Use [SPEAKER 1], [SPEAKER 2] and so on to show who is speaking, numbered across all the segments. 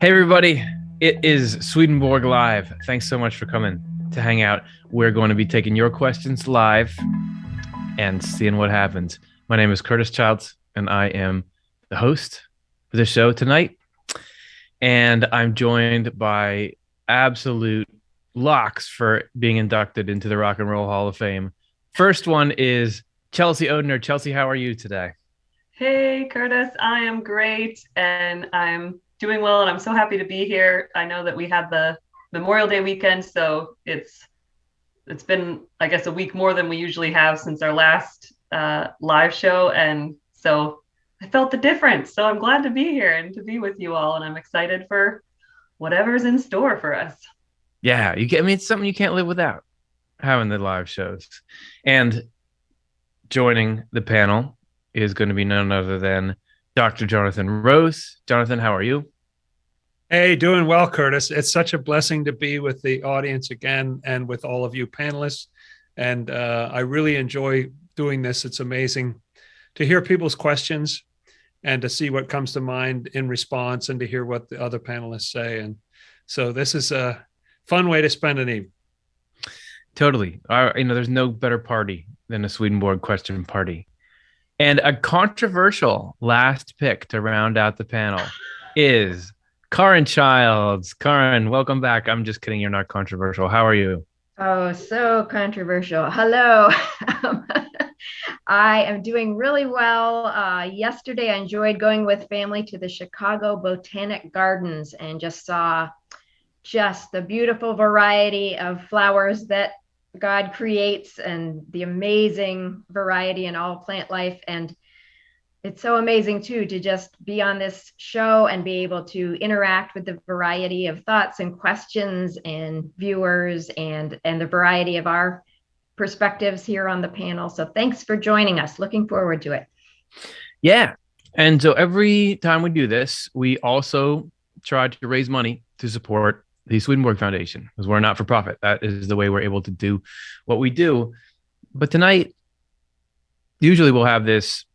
[SPEAKER 1] Hey everybody, it is Swedenborg Live. Thanks so much for coming to hang out. We're going to be taking your questions live and seeing what happens. My name is Curtis Childs, and I am the host for the show tonight. And I'm joined by absolute locks for being inducted into the Rock and Roll Hall of Fame. First one is Chelsea Odiner. Chelsea, how are you today?
[SPEAKER 2] Hey, Curtis, I am great and I'm doing well and I'm so happy to be here. I know that we had the Memorial Day weekend, so it's been, I guess, a week more than we usually have since our last live show. And so I felt the difference. So I'm glad to be here and to be with you all. And I'm excited for whatever's in store for us.
[SPEAKER 1] Yeah, it's something you can't live without, having the live shows. And joining the panel is going to be none other than Dr. Jonathan Rose. Jonathan, how are you?
[SPEAKER 3] Hey, doing well, Curtis. It's such a blessing to be with the audience again and with all of you panelists. And I really enjoy doing this. It's amazing to hear people's questions and to see what comes to mind in response and to hear what the other panelists say. And so this is a fun way to spend an evening.
[SPEAKER 1] Totally. There's no better party than a Swedenborg question party. And a controversial last pick to round out the panel is Karin Childs. Karin, welcome back. I'm just kidding. You're not controversial. How are you?
[SPEAKER 4] Oh, so controversial. Hello. I am doing really well. Yesterday, I enjoyed going with family to the Chicago Botanic Gardens and just saw just the beautiful variety of flowers that God creates and the amazing variety in all plant life. And it's so amazing too to just be on this show and be able to interact with the variety of thoughts and questions and viewers and the variety of our perspectives here on the panel. So thanks for joining us. Looking forward to it.
[SPEAKER 1] Yeah. And so every time we do this, we also try to raise money to support the Swedenborg Foundation, because we're not for profit. That is the way we're able to do what we do. But tonight, usually we'll have this,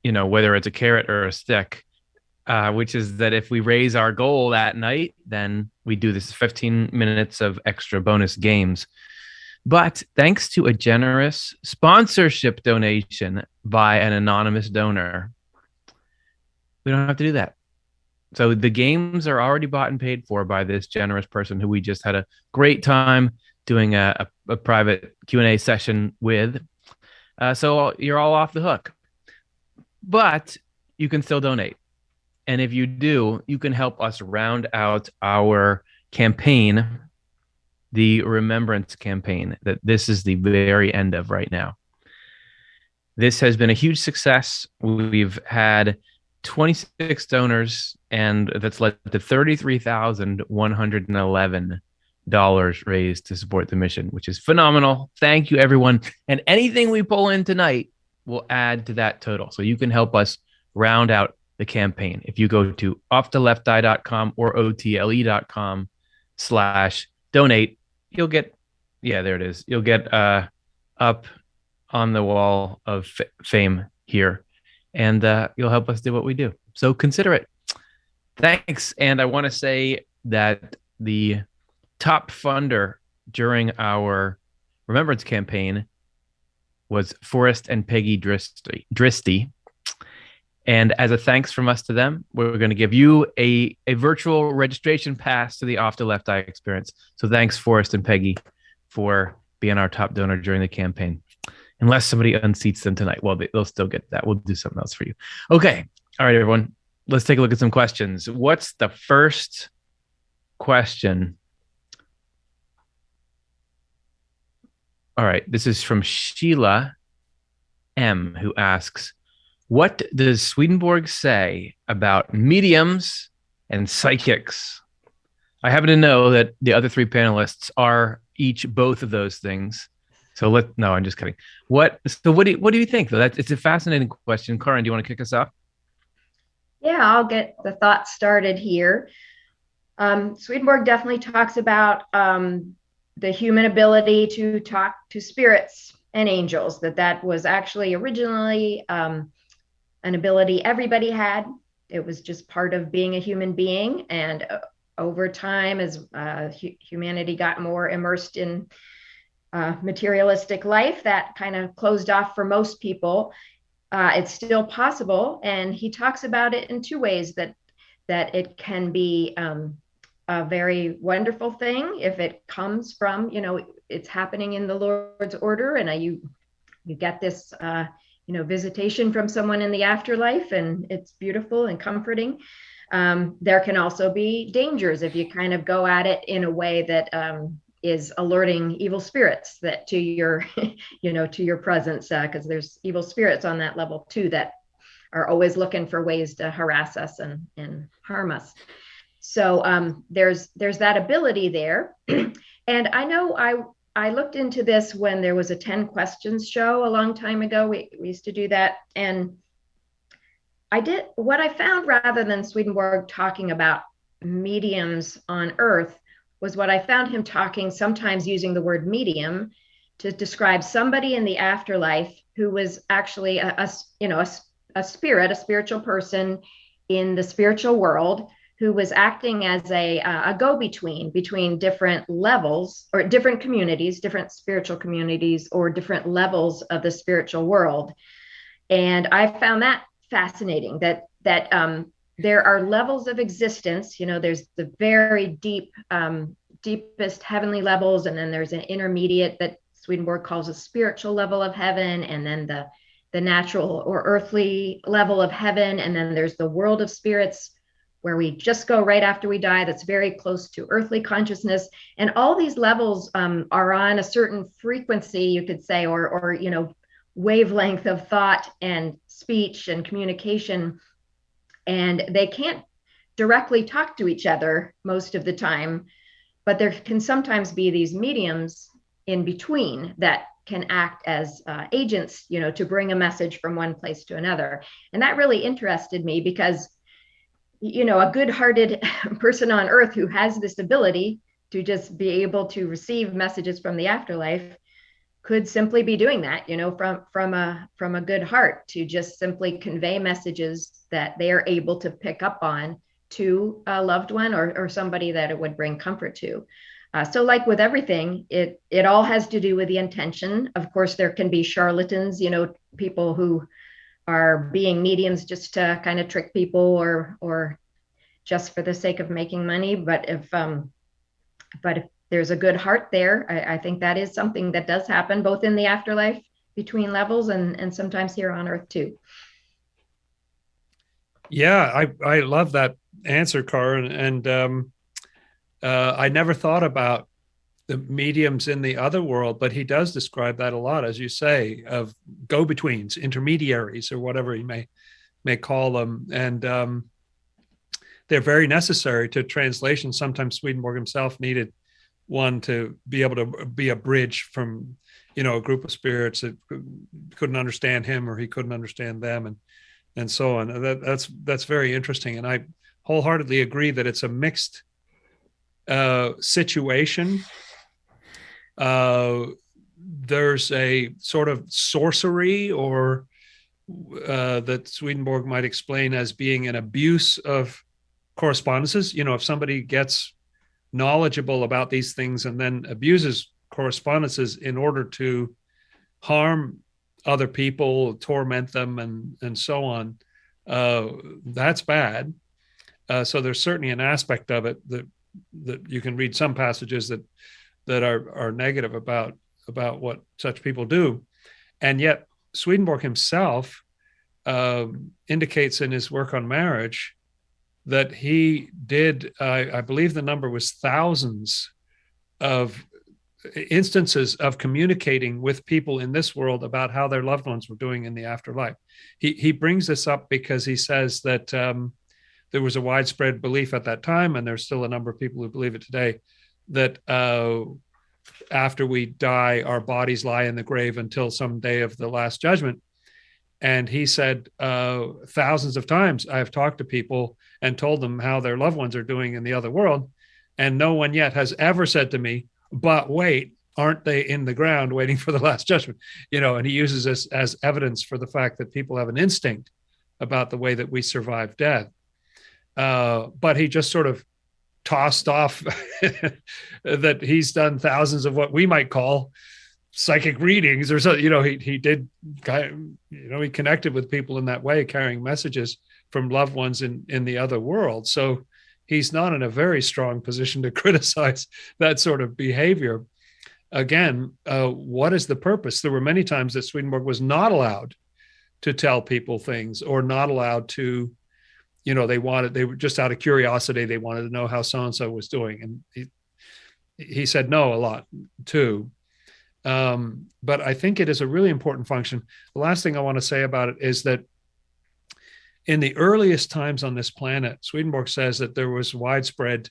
[SPEAKER 1] whether it's a carrot or a stick, which is that if we raise our goal that night, then we do this 15 minutes of extra bonus games. But thanks to a generous sponsorship donation by an anonymous donor, we don't have to do that. So the games are already bought and paid for by this generous person who we just had a great time doing a private Q&A session with. So you're all off the hook. But you can still donate. And if you do, you can help us round out our campaign, the Remembrance campaign, that this is the very end of right now. This has been a huge success. We've had 26 donors, and that's led to $33,111 raised to support the mission, which is phenomenal. Thank you, everyone. And anything we pull in tonight will add to that total. So you can help us round out the campaign. If you go to offthelefteye.com or otle.com/donate, you'll get, there it is. You'll get up on the wall of fame here, and you'll help us do what we do. So consider it. Thanks. And I want to say that the top funder during our Remembrance campaign was Forrest and Peggy Dristy. And as a thanks from us to them, we're going to give you a virtual registration pass to the Off the Left Eye Experience. So thanks, Forrest and Peggy, for being our top donor during the campaign. Unless somebody unseats them tonight. Well, they'll still get that. We'll do something else for you. Okay. All right, everyone. Let's take a look at some questions. What's the first question? All right. This is from Sheila M., who asks, what does Swedenborg say about mediums and psychics? I happen to know that the other three panelists are each both of those things. So no, I'm just kidding. What do you think though? It's a fascinating question. Karin, do you want to kick us off?
[SPEAKER 4] Yeah, I'll get the thought started here. Swedenborg definitely talks about the human ability to talk to spirits and angels, that was actually originally an ability everybody had it was just part of being a human being. And over time, as humanity got more immersed in materialistic life, that kind of closed off for most people. It's still possible, and he talks about it in two ways: that it can be a very wonderful thing if it comes from, it's happening in the Lord's order, and you get this visitation from someone in the afterlife, and it's beautiful and comforting. There can also be dangers if you kind of go at it in a way that is alerting evil spirits that to your to your presence, because there's evil spirits on that level too that are always looking for ways to harass us and harm us. So there's that ability there. And I know I looked into this when there was a 10 questions show a long time ago. We used to do that, and what I found, rather than Swedenborg talking about mediums on Earth, was what I found him talking, sometimes using the word medium to describe somebody in the afterlife who was actually a spirit, a spiritual person in the spiritual world, who was acting as a go-between between different levels or different communities, different spiritual communities, or different levels of the spiritual world. And I found that fascinating, that there are levels of existence. There's the very deepest heavenly levels, and then there's an intermediate that Swedenborg calls a spiritual level of heaven, and then the natural or earthly level of heaven, and then there's the world of spirits where we just go right after we die, that's very close to earthly consciousness. And all these levels are on a certain frequency, you could say, or wavelength of thought and speech and communication. And they can't directly talk to each other most of the time, but there can sometimes be these mediums in between that can act as agents, to bring a message from one place to another. And that really interested me because, a good-hearted person on Earth who has this ability to just be able to receive messages from the afterlife could simply be doing that, from a good heart, to just simply convey messages that they are able to pick up on to a loved one or somebody that it would bring comfort to. So like with everything, it all has to do with the intention. Of course, there can be charlatans, people who are being mediums just to kind of trick people or just for the sake of making money. But if there's a good heart there, I think that is something that does happen both in the afterlife between levels and sometimes here on Earth too.
[SPEAKER 3] Yeah, I love that answer, Karin. And I never thought about the mediums in the other world, but he does describe that a lot, as you say, of go-betweens, intermediaries, or whatever you may call them. And they're very necessary to translation. Sometimes Swedenborg himself needed one to be able to be a bridge from, a group of spirits that couldn't understand him or he couldn't understand them, and so on. That's very interesting. And I wholeheartedly agree that it's a mixed situation. There's a sort of sorcery, or that Swedenborg might explain as being an abuse of correspondences. If somebody gets knowledgeable about these things and then abuses correspondences in order to harm other people, torment them, and so on, that's bad. So there's certainly an aspect of it that you can read some passages that are negative about what such people do. And yet Swedenborg himself indicates in his work on marriage that he did, I believe the number was thousands of instances of communicating with people in this world about how their loved ones were doing in the afterlife. He brings this up because he says that there was a widespread belief at that time, and there's still a number of people who believe it today, that after we die, our bodies lie in the grave until some day of the last judgment. And he said, thousands of times I've talked to people and told them how their loved ones are doing in the other world, and no one yet has ever said to me, but wait, aren't they in the ground waiting for the last judgment? And he uses this as evidence for the fact that people have an instinct about the way that we survive death. but he just sort of tossed off that he's done thousands of what we might call psychic readings or so. He did he connected with people in that way, carrying messages from loved ones in the other world. So he's not in a very strong position to criticize that sort of behavior. Again, what is the purpose? There were many times that Swedenborg was not allowed to tell people things, or not allowed to, they were just out of curiosity. They wanted to know how so-and-so was doing. And he said no a lot too. But I think it is a really important function. The last thing I want to say about it is that in the earliest times on this planet, Swedenborg says that there was widespread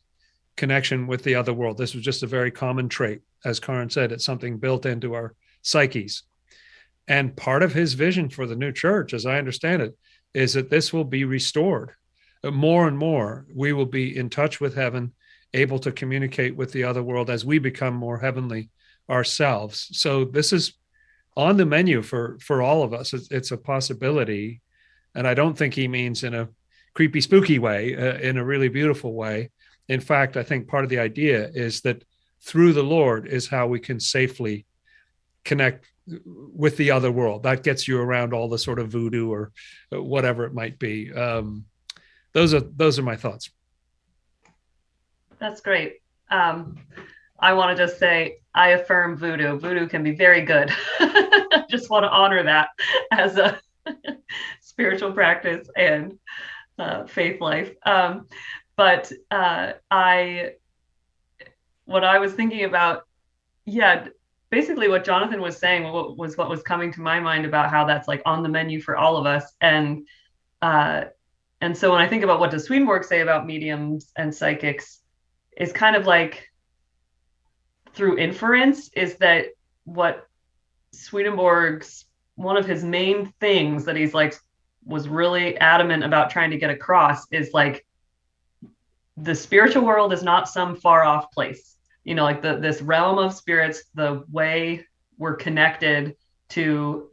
[SPEAKER 3] connection with the other world. This was just a very common trait. As Karin said, it's something built into our psyches. And part of his vision for the new church, as I understand it, is that this will be restored. More and more, we will be in touch with heaven, able to communicate with the other world as we become more heavenly ourselves. So this is on the menu for all of us. It's a possibility. And I don't think he means in a creepy, spooky way, in a really beautiful way. In fact, I think part of the idea is that through the Lord is how we can safely connect with the other world. That gets you around all the sort of voodoo or whatever it might be. Those are my thoughts.
[SPEAKER 2] That's great. I want to just say, I affirm voodoo. Voodoo can be very good. Just want to honor that as a spiritual practice and faith life. But what I was thinking about, basically what Jonathan was saying was what was coming to my mind about how that's like on the menu for all of us. And so when I think about what does Swedenborg say about mediums and psychics, is kind of like through inference, is that what Swedenborg's, one of his main things that he's like was really adamant about trying to get across is like the spiritual world is not some far off place. Like this realm of spirits, the way we're connected to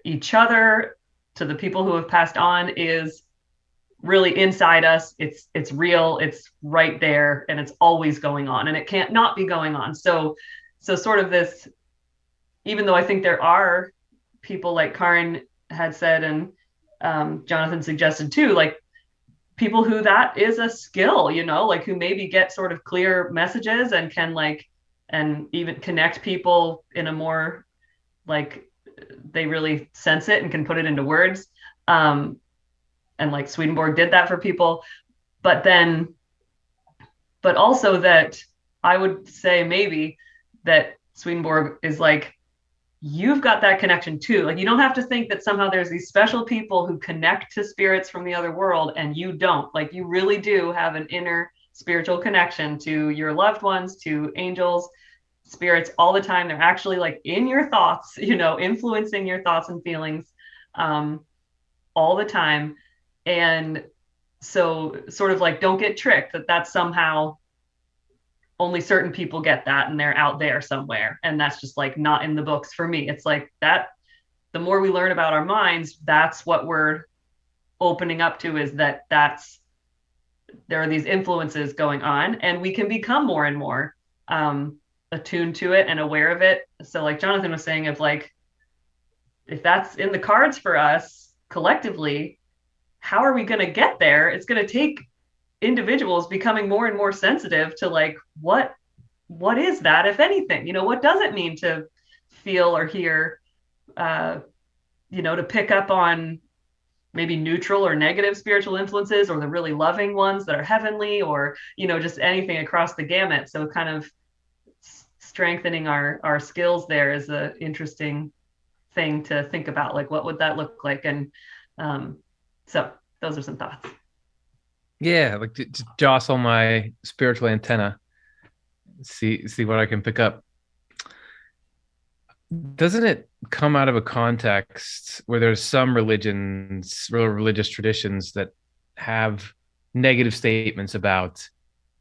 [SPEAKER 2] each other, to the people who have passed on, is really inside us. It's real, it's right there, and it's always going on, and it can't not be going on. So sort of this, even though I think there are people like Karin had said, and Jonathan suggested too, like people who that is a skill, like who maybe get sort of clear messages and can and even connect people in a more like they really sense it and can put it into words. And like Swedenborg did that for people, but also that I would say maybe that Swedenborg is like, you've got that connection too. Like, you don't have to think that somehow there's these special people who connect to spirits from the other world and you don't. Like, you really do have an inner spiritual connection to your loved ones, to angels, spirits all the time. They're actually like in your thoughts, influencing your thoughts and feelings all the time. And so sort of like, don't get tricked that that's somehow only certain people get that and they're out there somewhere. And that's just like not in the books for me. It's like that the more we learn about our minds, that's what we're opening up to, is that there are these influences going on, and we can become more and more attuned to it and aware of it. So like Jonathan was saying, of like, if that's in the cards for us collectively, how are we going to get there? It's going to take individuals becoming more and more sensitive to like, what is that, if anything? What does it mean to feel or hear, to pick up on maybe neutral or negative spiritual influences, or the really loving ones that are heavenly, or, just anything across the gamut. So kind of strengthening our skills there is an interesting thing to think about. Like, what would that look like? And so those are some thoughts.
[SPEAKER 1] Yeah, like to jostle my spiritual antenna, see what I can pick up. Doesn't it come out of a context where there's some religions, religious traditions that have negative statements about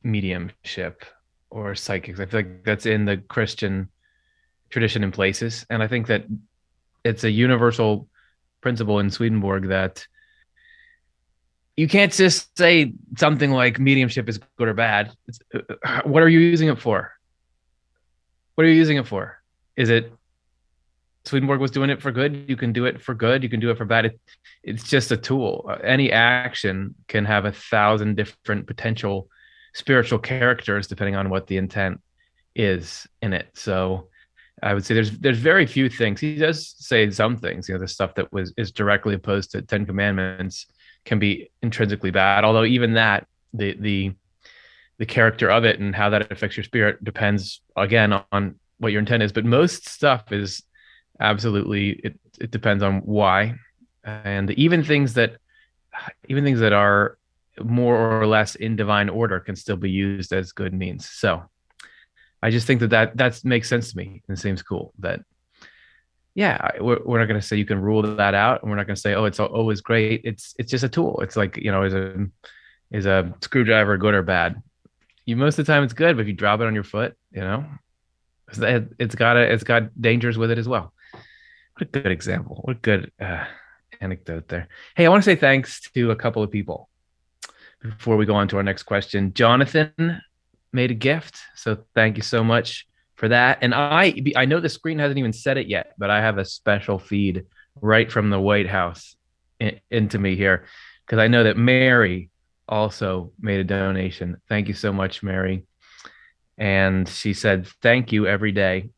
[SPEAKER 1] mediumship or psychics? I feel like that's in the Christian tradition in places. And I think that it's a universal principle in Swedenborg that you can't just say something like mediumship is good or bad. What are you using it for? What are you using it for? Is it Swedenborg was doing it for good? You can do it for good. You can do it for bad. It's just a tool. Any action can have 1,000 different potential spiritual characters depending on what the intent is in it. So I would say there's very few things. He does say some things, the stuff that is directly opposed to 10 Commandments can be intrinsically bad. Although even that, the character of it and how that affects your spirit depends again on what your intent is. But most stuff is absolutely, it depends on why. And even things that are more or less in divine order can still be used as good means. So I just think that makes sense to me and seems cool. That we're not going to say you can rule that out, and we're not going to say it's always great. It's just a tool. It's like is a screwdriver good or bad? Most of the time it's good, but if you drop it on your foot, it's got dangers with it as well. What a good example. What a good anecdote there. Hey, I want to say thanks to a couple of people before we go on to our next question. Jonathan made a gift, so thank you so much for that. And I know the screen hasn't even said it yet, but I have a special feed right from the White House into me here, because I know that Mary also made a donation. Thank you so much, Mary. And she said thank you every day.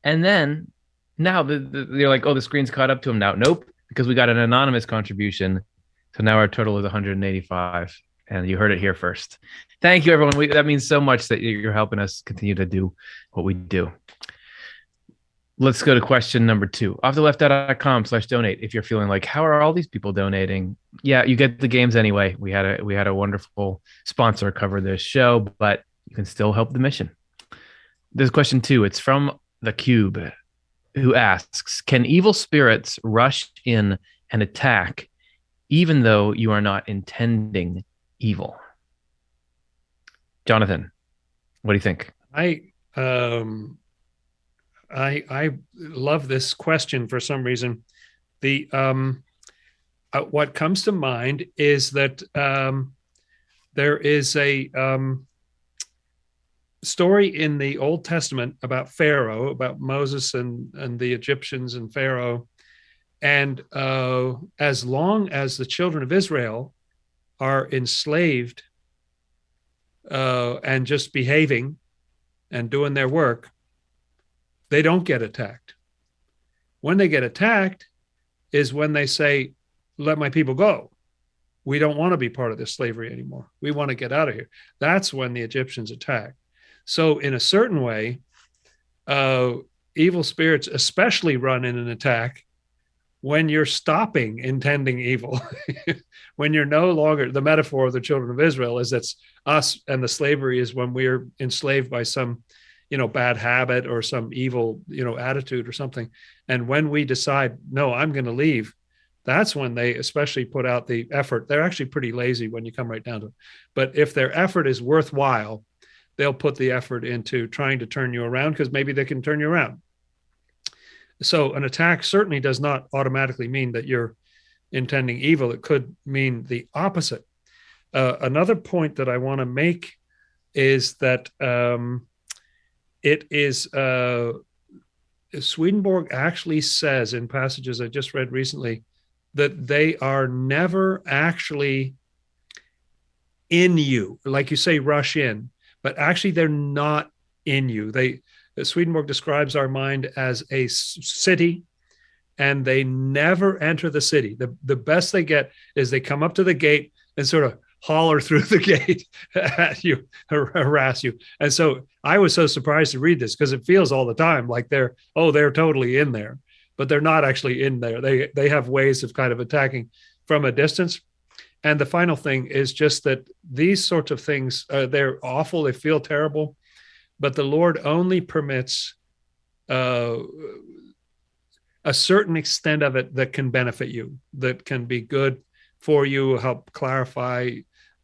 [SPEAKER 1] And then now they're like, the screen's caught up to him now. Nope, because we got an anonymous contribution. So now our total is 185. And you heard it here first. Thank you, everyone. That means so much that you're helping us continue to do what we do. Let's go to question number 2. OfftheLeft.com/donate. If you're feeling like, how are all these people donating? Yeah, you get the games anyway. We had a wonderful sponsor cover this show, but you can still help the mission. There's question 2. It's from The Cube, who asks, can evil spirits rush in and attack even though you are not intending evil? Jonathan, what do you think?
[SPEAKER 3] I love this question for some reason. The what comes to mind is that there is a story in the Old Testament about Pharaoh, about Moses and the Egyptians and Pharaoh. And as long as the children of Israel are enslaved and just behaving and doing their work, they don't get attacked. When they get attacked is when they say, let my people go. We don't want to be part of this slavery anymore. We want to get out of here. That's when the Egyptians attack. So in a certain way, evil spirits especially run in an attack when you're stopping intending evil. When you're no longer, the metaphor of the children of Israel is that's us, and the slavery is when we're enslaved by some, bad habit or some evil, attitude or something. And when we decide, no, I'm going to leave, that's when they especially put out the effort. They're actually pretty lazy when you come right down to it. But if their effort is worthwhile, they'll put the effort into trying to turn you around, because maybe they can turn you around. So an attack certainly does not automatically mean that you're intending evil. It could mean the opposite. Another point that I want to make is that it is Swedenborg actually says in passages I just read recently that they are never actually in you. Like you say, rush in, but actually they're not in you. Swedenborg describes our mind as a city, and they never enter the city. The best they get is they come up to the gate and sort of holler through the gate at you, harass you. And so I was so surprised to read this, because it feels all the time like they're totally in there, but they're not actually in there. They have ways of kind of attacking from a distance. And the final thing is just that these sorts of things, they're awful. They feel terrible, but the Lord only permits a certain extent of it that can benefit you, that can be good for you, help clarify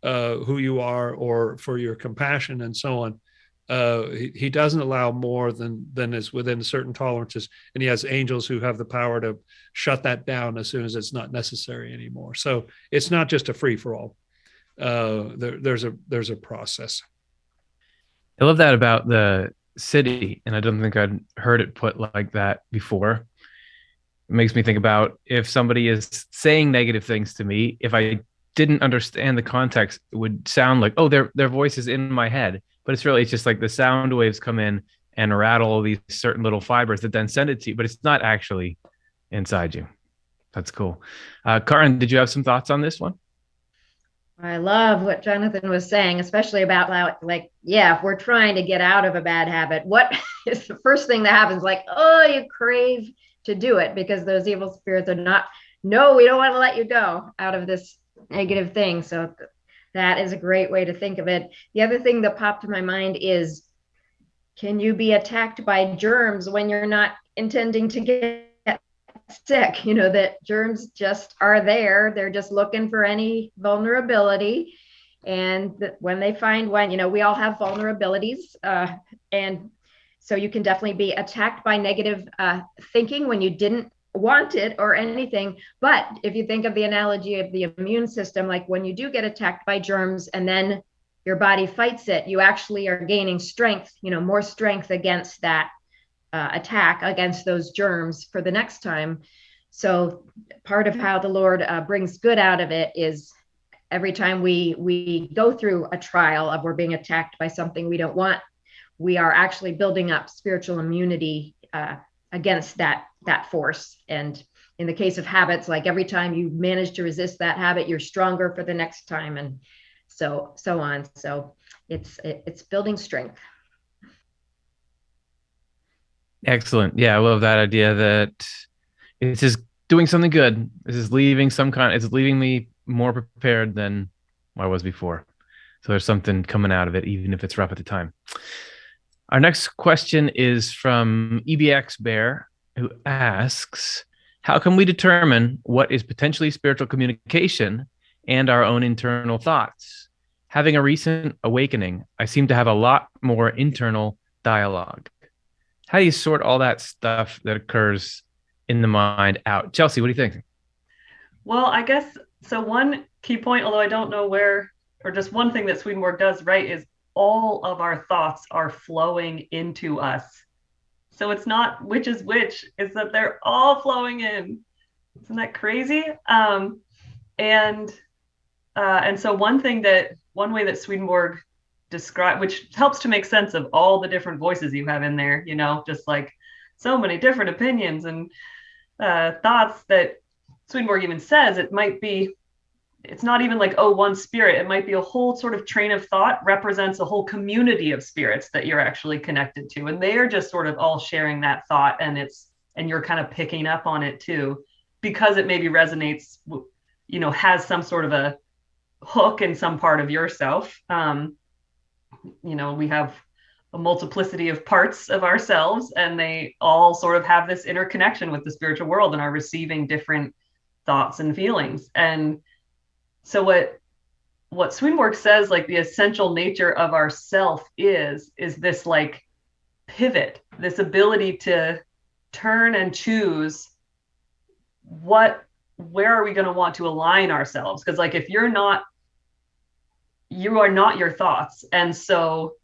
[SPEAKER 3] who you are, or for your compassion and so on. He doesn't allow more than is within certain tolerances, and he has angels who have the power to shut that down as soon as it's not necessary anymore. So it's not just a free for all. There's a process.
[SPEAKER 1] I love that about the city, and I don't think I'd heard it put like that before. It makes me think about if somebody is saying negative things to me, if I didn't understand the context, it would sound like, oh, their voice is in my head. But it's just like the sound waves come in and rattle all these certain little fibers that then send it to you, but it's not actually inside you. That's cool. Karin, did you have some thoughts on this one?
[SPEAKER 4] I love what Jonathan was saying, especially about if we're trying to get out of a bad habit, what is the first thing that happens? Like, oh, you crave to do it because those evil spirits are not, no, we don't want to let you go out of this negative thing. So that is a great way to think of it. The other thing that popped to my mind is, can you be attacked by germs when you're not intending to get sick? That germs just are there. They're just looking for any vulnerability. And when they find one, we all have vulnerabilities. And so you can definitely be attacked by negative thinking when you didn't want it or anything. But if you think of the analogy of the immune system, like when you do get attacked by germs and then your body fights it, you actually are gaining strength, more strength against that attack, against those germs for the next time. So part of how the Lord brings good out of it is every time we go through a trial of we're being attacked by something we don't want, we are actually building up spiritual immunity against that force. And in the case of habits, like every time you manage to resist that habit, you're stronger for the next time, and so on. So it's building strength.
[SPEAKER 1] Excellent. Yeah, I love that idea that it's just doing something good. It's leaving me more prepared than I was before. So there's something coming out of it, even if it's rough at the time. Our next question is from EBX Bear, who asks, how can we determine what is potentially spiritual communication and our own internal thoughts? Having a recent awakening, I seem to have a lot more internal dialogue. How do you sort all that stuff that occurs in the mind out? Chelsea, what do you think?
[SPEAKER 2] Well, I guess, so one key point, although I don't know where, or just one thing that Swedenborg does right, is all of our thoughts are flowing into us. So it's not which is which, it's that they're all flowing in. Isn't that crazy? And so one way that Swedenborg describe, which helps to make sense of all the different voices you have in there, just like so many different opinions and thoughts, that Swedenborg even says it's not even like, oh, one spirit. It might be a whole sort of train of thought represents a whole community of spirits that you're actually connected to, and they are just sort of all sharing that thought, and you're kind of picking up on it too, because it maybe resonates, has some sort of a hook in some part of yourself. We have a multiplicity of parts of ourselves, and they all sort of have this interconnection with the spiritual world and are receiving different thoughts and feelings. And so what Swedenborg says, like the essential nature of our self is this like pivot, this ability to turn and choose where are we going to want to align ourselves? Because like if you are not your thoughts. And so,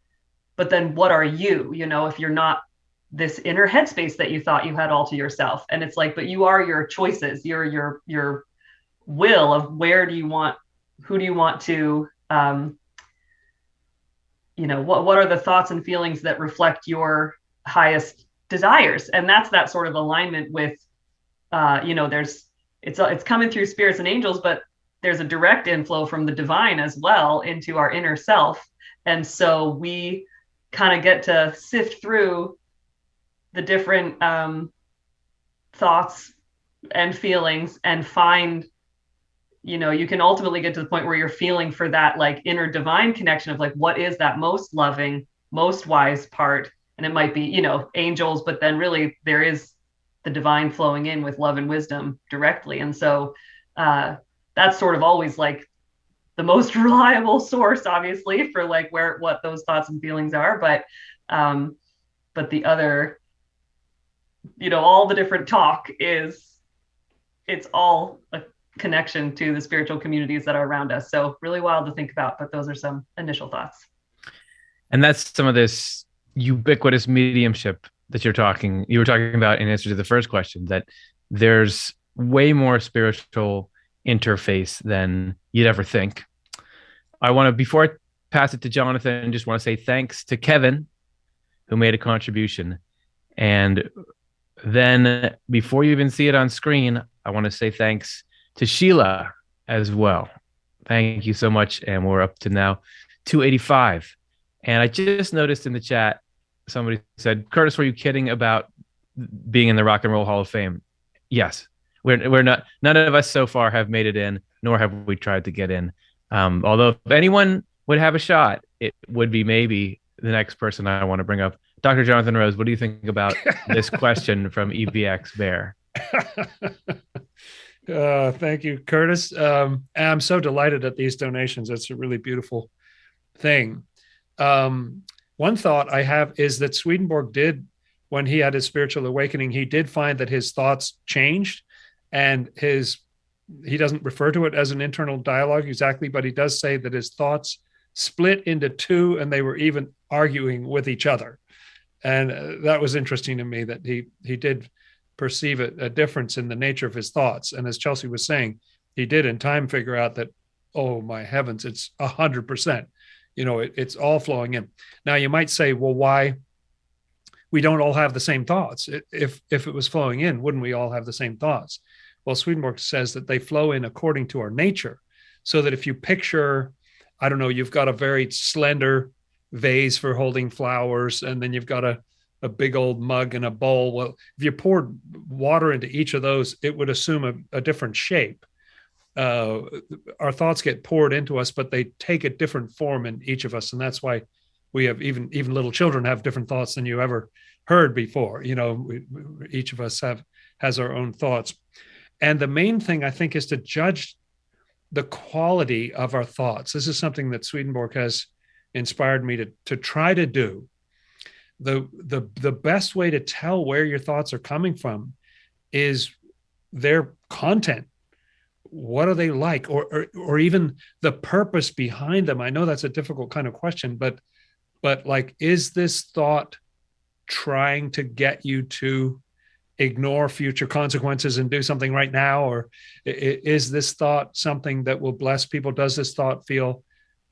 [SPEAKER 2] but then what are you, if you're not this inner headspace that you thought you had all to yourself? And it's like, but you are your choices, your will of who do you want to, what are the thoughts and feelings that reflect your highest desires? And that's that sort of alignment with, it's coming through spirits and angels, but there's a direct inflow from the divine as well into our inner self. And so we kind of get to sift through the different thoughts and feelings and find, you can ultimately get to the point where you're feeling for that like inner divine connection of like, what is that most loving, most wise part? And it might be, angels, but then really there is the divine flowing in with love and wisdom directly. And so that's sort of always like the most reliable source, obviously, for like what those thoughts and feelings are. But the other, all the different talk it's all a connection to the spiritual communities that are around us. So really wild to think about, but those are some initial thoughts.
[SPEAKER 1] And that's some of this ubiquitous mediumship that you were talking about in answer to the first question, that there's way more spiritual interface than you'd ever think. Before I pass it to Jonathan, just want to say thanks to Kevin, who made a contribution. And then before you even see it on screen, I want to say thanks to Sheila as well. Thank you so much. And we're up to now 285. And I just noticed in the chat, somebody said, Curtis, were you kidding about being in the Rock and Roll Hall of Fame? Yes, we're not. None of us so far have made it in, nor have we tried to get in. Although if anyone would have a shot, it would be maybe the next person I want to bring up. Dr. Jonathan Rose, what do you think about this question from EBX Bear?
[SPEAKER 3] Thank you, Curtis. I'm so delighted at these donations. It's a really beautiful thing. One thought I have is that Swedenborg did, when he had his spiritual awakening, he did find that his thoughts changed, and he doesn't refer to it as an internal dialogue exactly, but he does say that his thoughts split into two and they were even arguing with each other. And that was interesting to me, that he did perceive a difference in the nature of his thoughts. And as Chelsea was saying, he did in time figure out that, oh my heavens, it's 100%. It's all flowing in. Now you might say, well, why we don't all have the same thoughts? If it was flowing in, wouldn't we all have the same thoughts? Well, Swedenborg says that they flow in according to our nature. So that if you picture, I don't know, you've got a very slender vase for holding flowers, and then you've got a big old mug and a bowl. Well, if you poured water into each of those, it would assume a different shape. Our thoughts get poured into us, but they take a different form in each of us. And that's why we have even little children have different thoughts than you ever heard before. Each of us has our own thoughts. And the main thing, I think, is to judge the quality of our thoughts. This is something that Swedenborg has inspired me to try to do. The best way to tell where your thoughts are coming from is their content. What are they like, or even the purpose behind them? I know that's a difficult kind of question, but like, is this thought trying to get you to ignore future consequences and do something right now? Or is this thought something that will bless people? Does this thought feel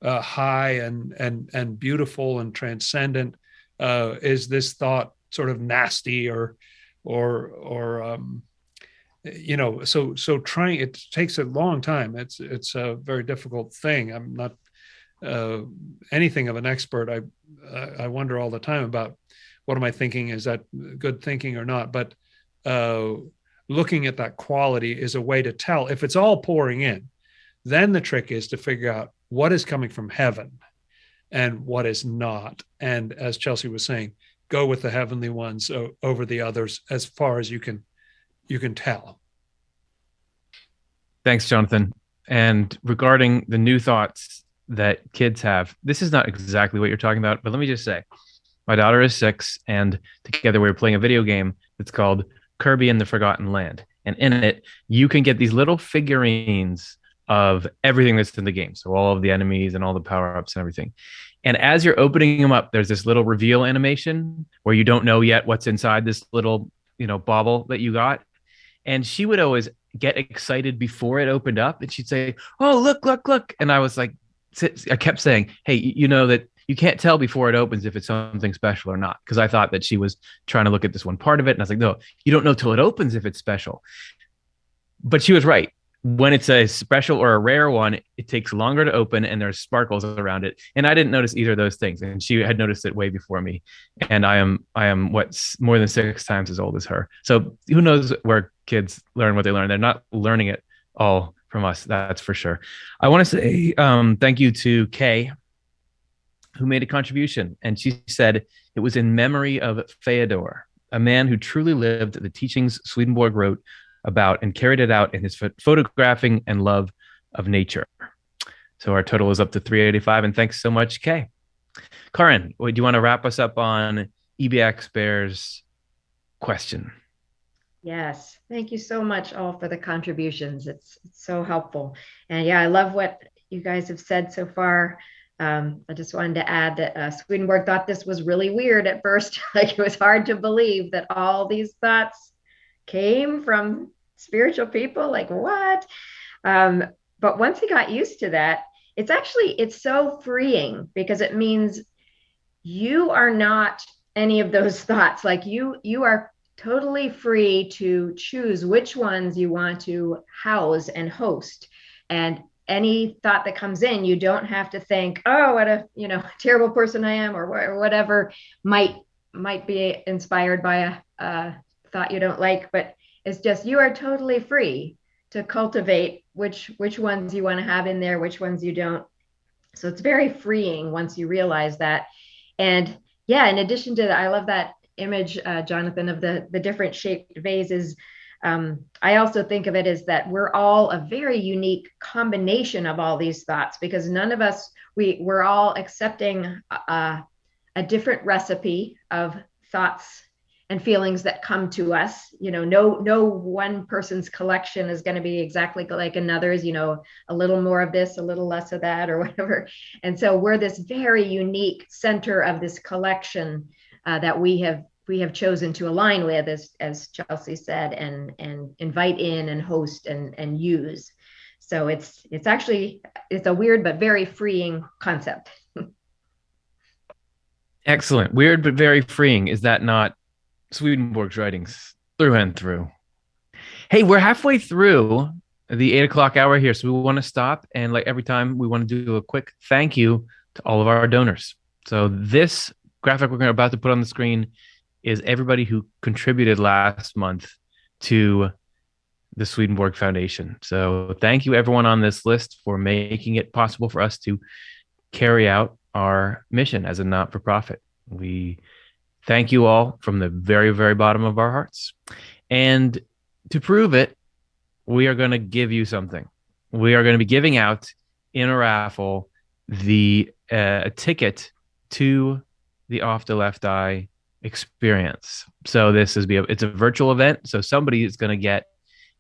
[SPEAKER 3] high and beautiful and transcendent? Is this thought sort of nasty or so trying, it takes a long time. It's a very difficult thing. I'm not anything of an expert. I wonder all the time about, what am I thinking? Is that good thinking or not? But looking at that quality is a way to tell. If it's all pouring in, then the trick is to figure out what is coming from heaven and what is not. And as Chelsea was saying, go with the heavenly ones over the others as far as you can tell.
[SPEAKER 1] Thanks, Jonathan. And regarding the new thoughts that kids have, this is not exactly what you're talking about, but let me just say, my daughter is 6, and together we were playing a video game that's called Kirby and the Forgotten Land. And in it, you can get these little figurines of everything that's in the game. So all of the enemies and all the power-ups and everything. And as you're opening them up, there's this little reveal animation where you don't know yet what's inside this little, bauble that you got. And she would always get excited before it opened up, and she'd say, "Oh, look." And I was like, I kept saying, "Hey, you know that you can't tell before it opens if it's something special or not." Because I thought that she was trying to look at this one part of it. And I was like, no, you don't know till it opens if it's special. But she was right. When it's a special or a rare one, it takes longer to open and there's sparkles around it. And I didn't notice either of those things. And she had noticed it way before me. And I am what's more than 6 times as old as her. So who knows where kids learn what they learn. They're not learning it all from us. That's for sure. I want to say thank you to Kay, who made a contribution. And she said it was in memory of Fyodor, a man who truly lived the teachings Swedenborg wrote about and carried it out in his photographing and love of nature. So our total is up to 385. And thanks so much, Kay. Karin, do you want to wrap us up on EBX Bear's question?
[SPEAKER 4] Yes. Thank you so much all for the contributions. It's so helpful. And yeah, I love what you guys have said so far. I just wanted to add that Swedenborg thought this was really weird at first. Like it was hard to believe that all these thoughts came from spiritual people. Like what? But once he got used to that, it's so freeing because it means you are not any of those thoughts. Like you are totally free to choose which ones you want to house and host. And any thought that comes in, you don't have to think, oh, what a terrible person I am, or whatever might be inspired by a thought you don't like. But it's just you are totally free to cultivate which ones you want to have in there, which ones you don't. So it's very freeing once you realize that. And yeah, in addition to that, I love that image, Jonathan, of the different shaped vases. I also think of it as that we're all a very unique combination of all these thoughts, because none of us, we're all accepting a different recipe of thoughts and feelings that come to us. No one person's collection is going to be exactly like another's, a little more of this, a little less of that, or whatever. And so we're this very unique center of this collection that we have chosen to align with, as Chelsea said, and invite in and host and use. So it's a weird but very freeing concept.
[SPEAKER 1] Excellent. Weird but very freeing. Is that not Swedenborg's writings through and through? Hey, we're halfway through the 8 o'clock hour here, so we want to stop, and like every time, we want to do a quick thank you to all of our donors. So this graphic we're about to put on the screen is everybody who contributed last month to the Swedenborg Foundation. So thank you everyone on this list for making it possible for us to carry out our mission as a not-for-profit. We thank you all from the very, very bottom of our hearts. And to prove it, we are going to give you something. We are going to be giving out in a raffle a ticket to the Off the Left Eye Experience. So it's a virtual event. So somebody is going to get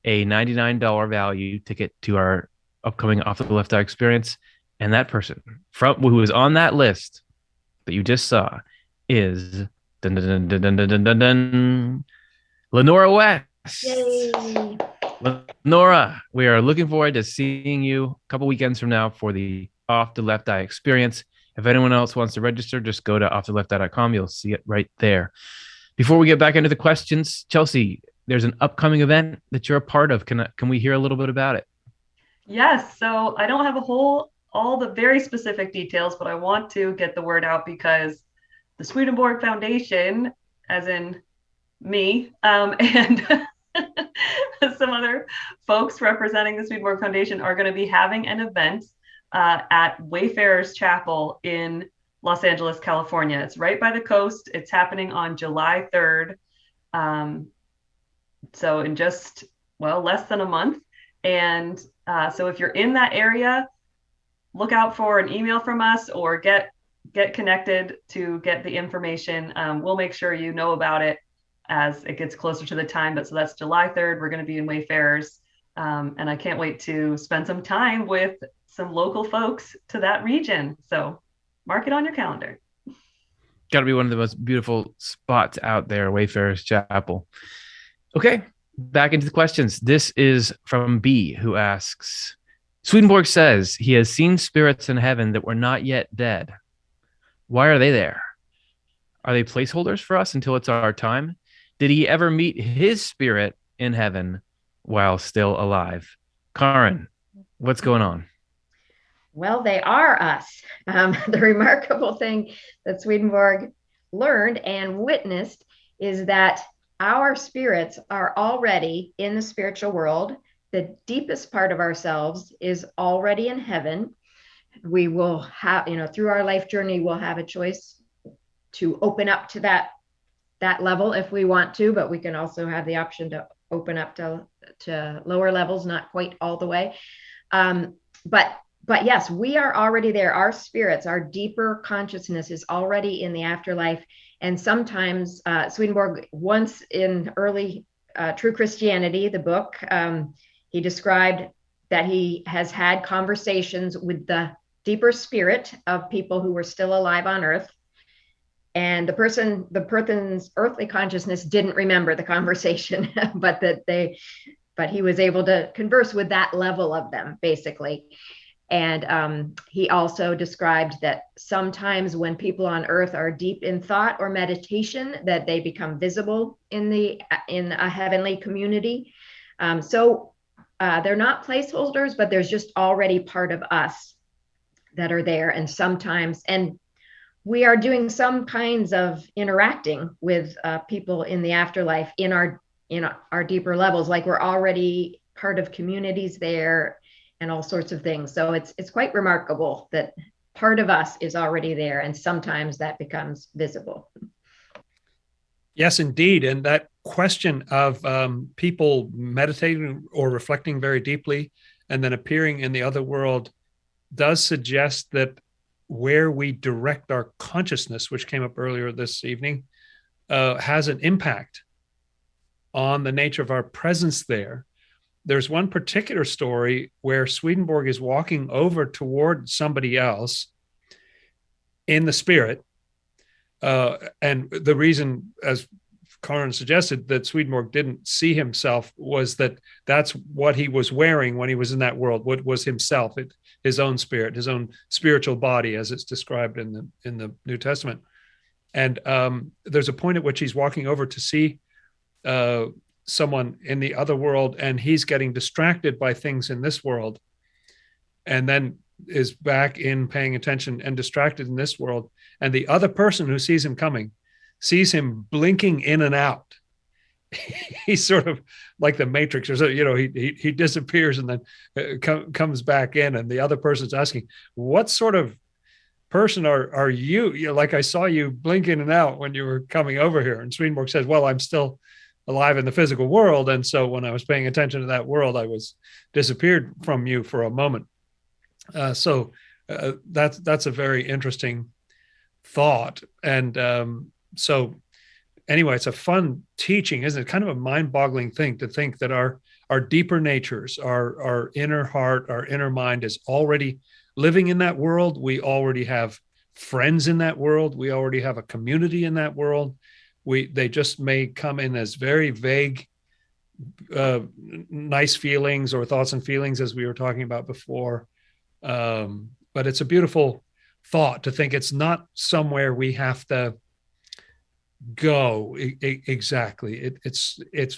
[SPEAKER 1] a $99 value ticket to our upcoming Off the Left Eye Experience. And that person who is on that list that you just saw is Lenora West.
[SPEAKER 4] Yay.
[SPEAKER 1] Lenora, we are looking forward to seeing you a couple weekends from now for the Off the Left Eye Experience. If anyone else wants to register, just go to offtheLeftEye.com. You'll see it right there. Before we get back into the questions, Chelsea, there's an upcoming event that you're a part of. Can we hear a little bit about it?
[SPEAKER 2] Yes. So I don't have all the very specific details, but I want to get the word out because the Swedenborg Foundation, as in me, and some other folks representing the Swedenborg Foundation, are going to be having an event at Wayfarers Chapel in Los Angeles, California. It's right by the coast. It's happening on July 3rd. So in just, less than a month. And so if you're in that area, look out for an email from us or get connected to get the information. We'll make sure you know about it as it gets closer to the time. But so that's July 3rd. We're going to be in Wayfarers. And I can't wait to spend some time with some local folks to that region. So mark it on your calendar.
[SPEAKER 1] Got to be one of the most beautiful spots out there, Wayfarers Chapel. Okay, back into the questions. This is from B, who asks, Swedenborg says he has seen spirits in heaven that were not yet dead. Why are they there? Are they placeholders for us until it's our time? Did he ever meet his spirit in heaven while still alive? Karin, what's going on?
[SPEAKER 4] Well, they are us. The remarkable thing that Swedenborg learned and witnessed is that our spirits are already in the spiritual world. The deepest part of ourselves is already in heaven. We will have, through our life journey, we'll have a choice to open up to that level if we want to, but we can also have the option to open up to lower levels, not quite all the way. But but yes, we are already there. Our spirits, our deeper consciousness is already in the afterlife. And sometimes Swedenborg, once in early True Christianity, the book, he described that he has had conversations with the deeper spirit of people who were still alive on earth. And the person's earthly consciousness didn't remember the conversation, but he was able to converse with that level of them, basically. And he also described that sometimes when people on earth are deep in thought or meditation, that they become visible in a heavenly community. So they're not placeholders, but there's just already part of us that are there. And we are doing some kinds of interacting with people in the afterlife in our deeper levels, like we're already part of communities there and all sorts of things. So it's quite remarkable that part of us is already there, and sometimes that becomes visible.
[SPEAKER 3] Yes, indeed. And that question of people meditating or reflecting very deeply and then appearing in the other world does suggest that where we direct our consciousness, which came up earlier this evening, has an impact on the nature of our presence there. There's one particular story where Swedenborg is walking over toward somebody else in the spirit. And the reason, as Karin suggested, that Swedenborg didn't see himself was that that's what he was wearing when he was in that world, what was himself, his own spirit, his own spiritual body, as it's described in the New Testament. And there's a point at which he's walking over to see someone in the other world, and he's getting distracted by things in this world, and then is back in paying attention and distracted in this world. And the other person who sees him coming sees him blinking in and out. He's sort of like the Matrix, or so, he disappears and then comes back in, and the other person's asking, what sort of person are you? Like, I saw you blink in and out when you were coming over here. And Swedenborg says, well, I'm still alive in the physical world, and so when I was paying attention to that world, I was disappeared from you for a moment. So that's a very interesting thought. And so anyway, it's a fun teaching, isn't it? Kind of a mind-boggling thing to think that our deeper natures, our inner heart, our inner mind is already living in that world. We already have friends in that world. We already have a community in that world. They just may come in as very vague, nice feelings or thoughts and feelings, as we were talking about before. But it's a beautiful thought to think it's not somewhere we have to go exactly.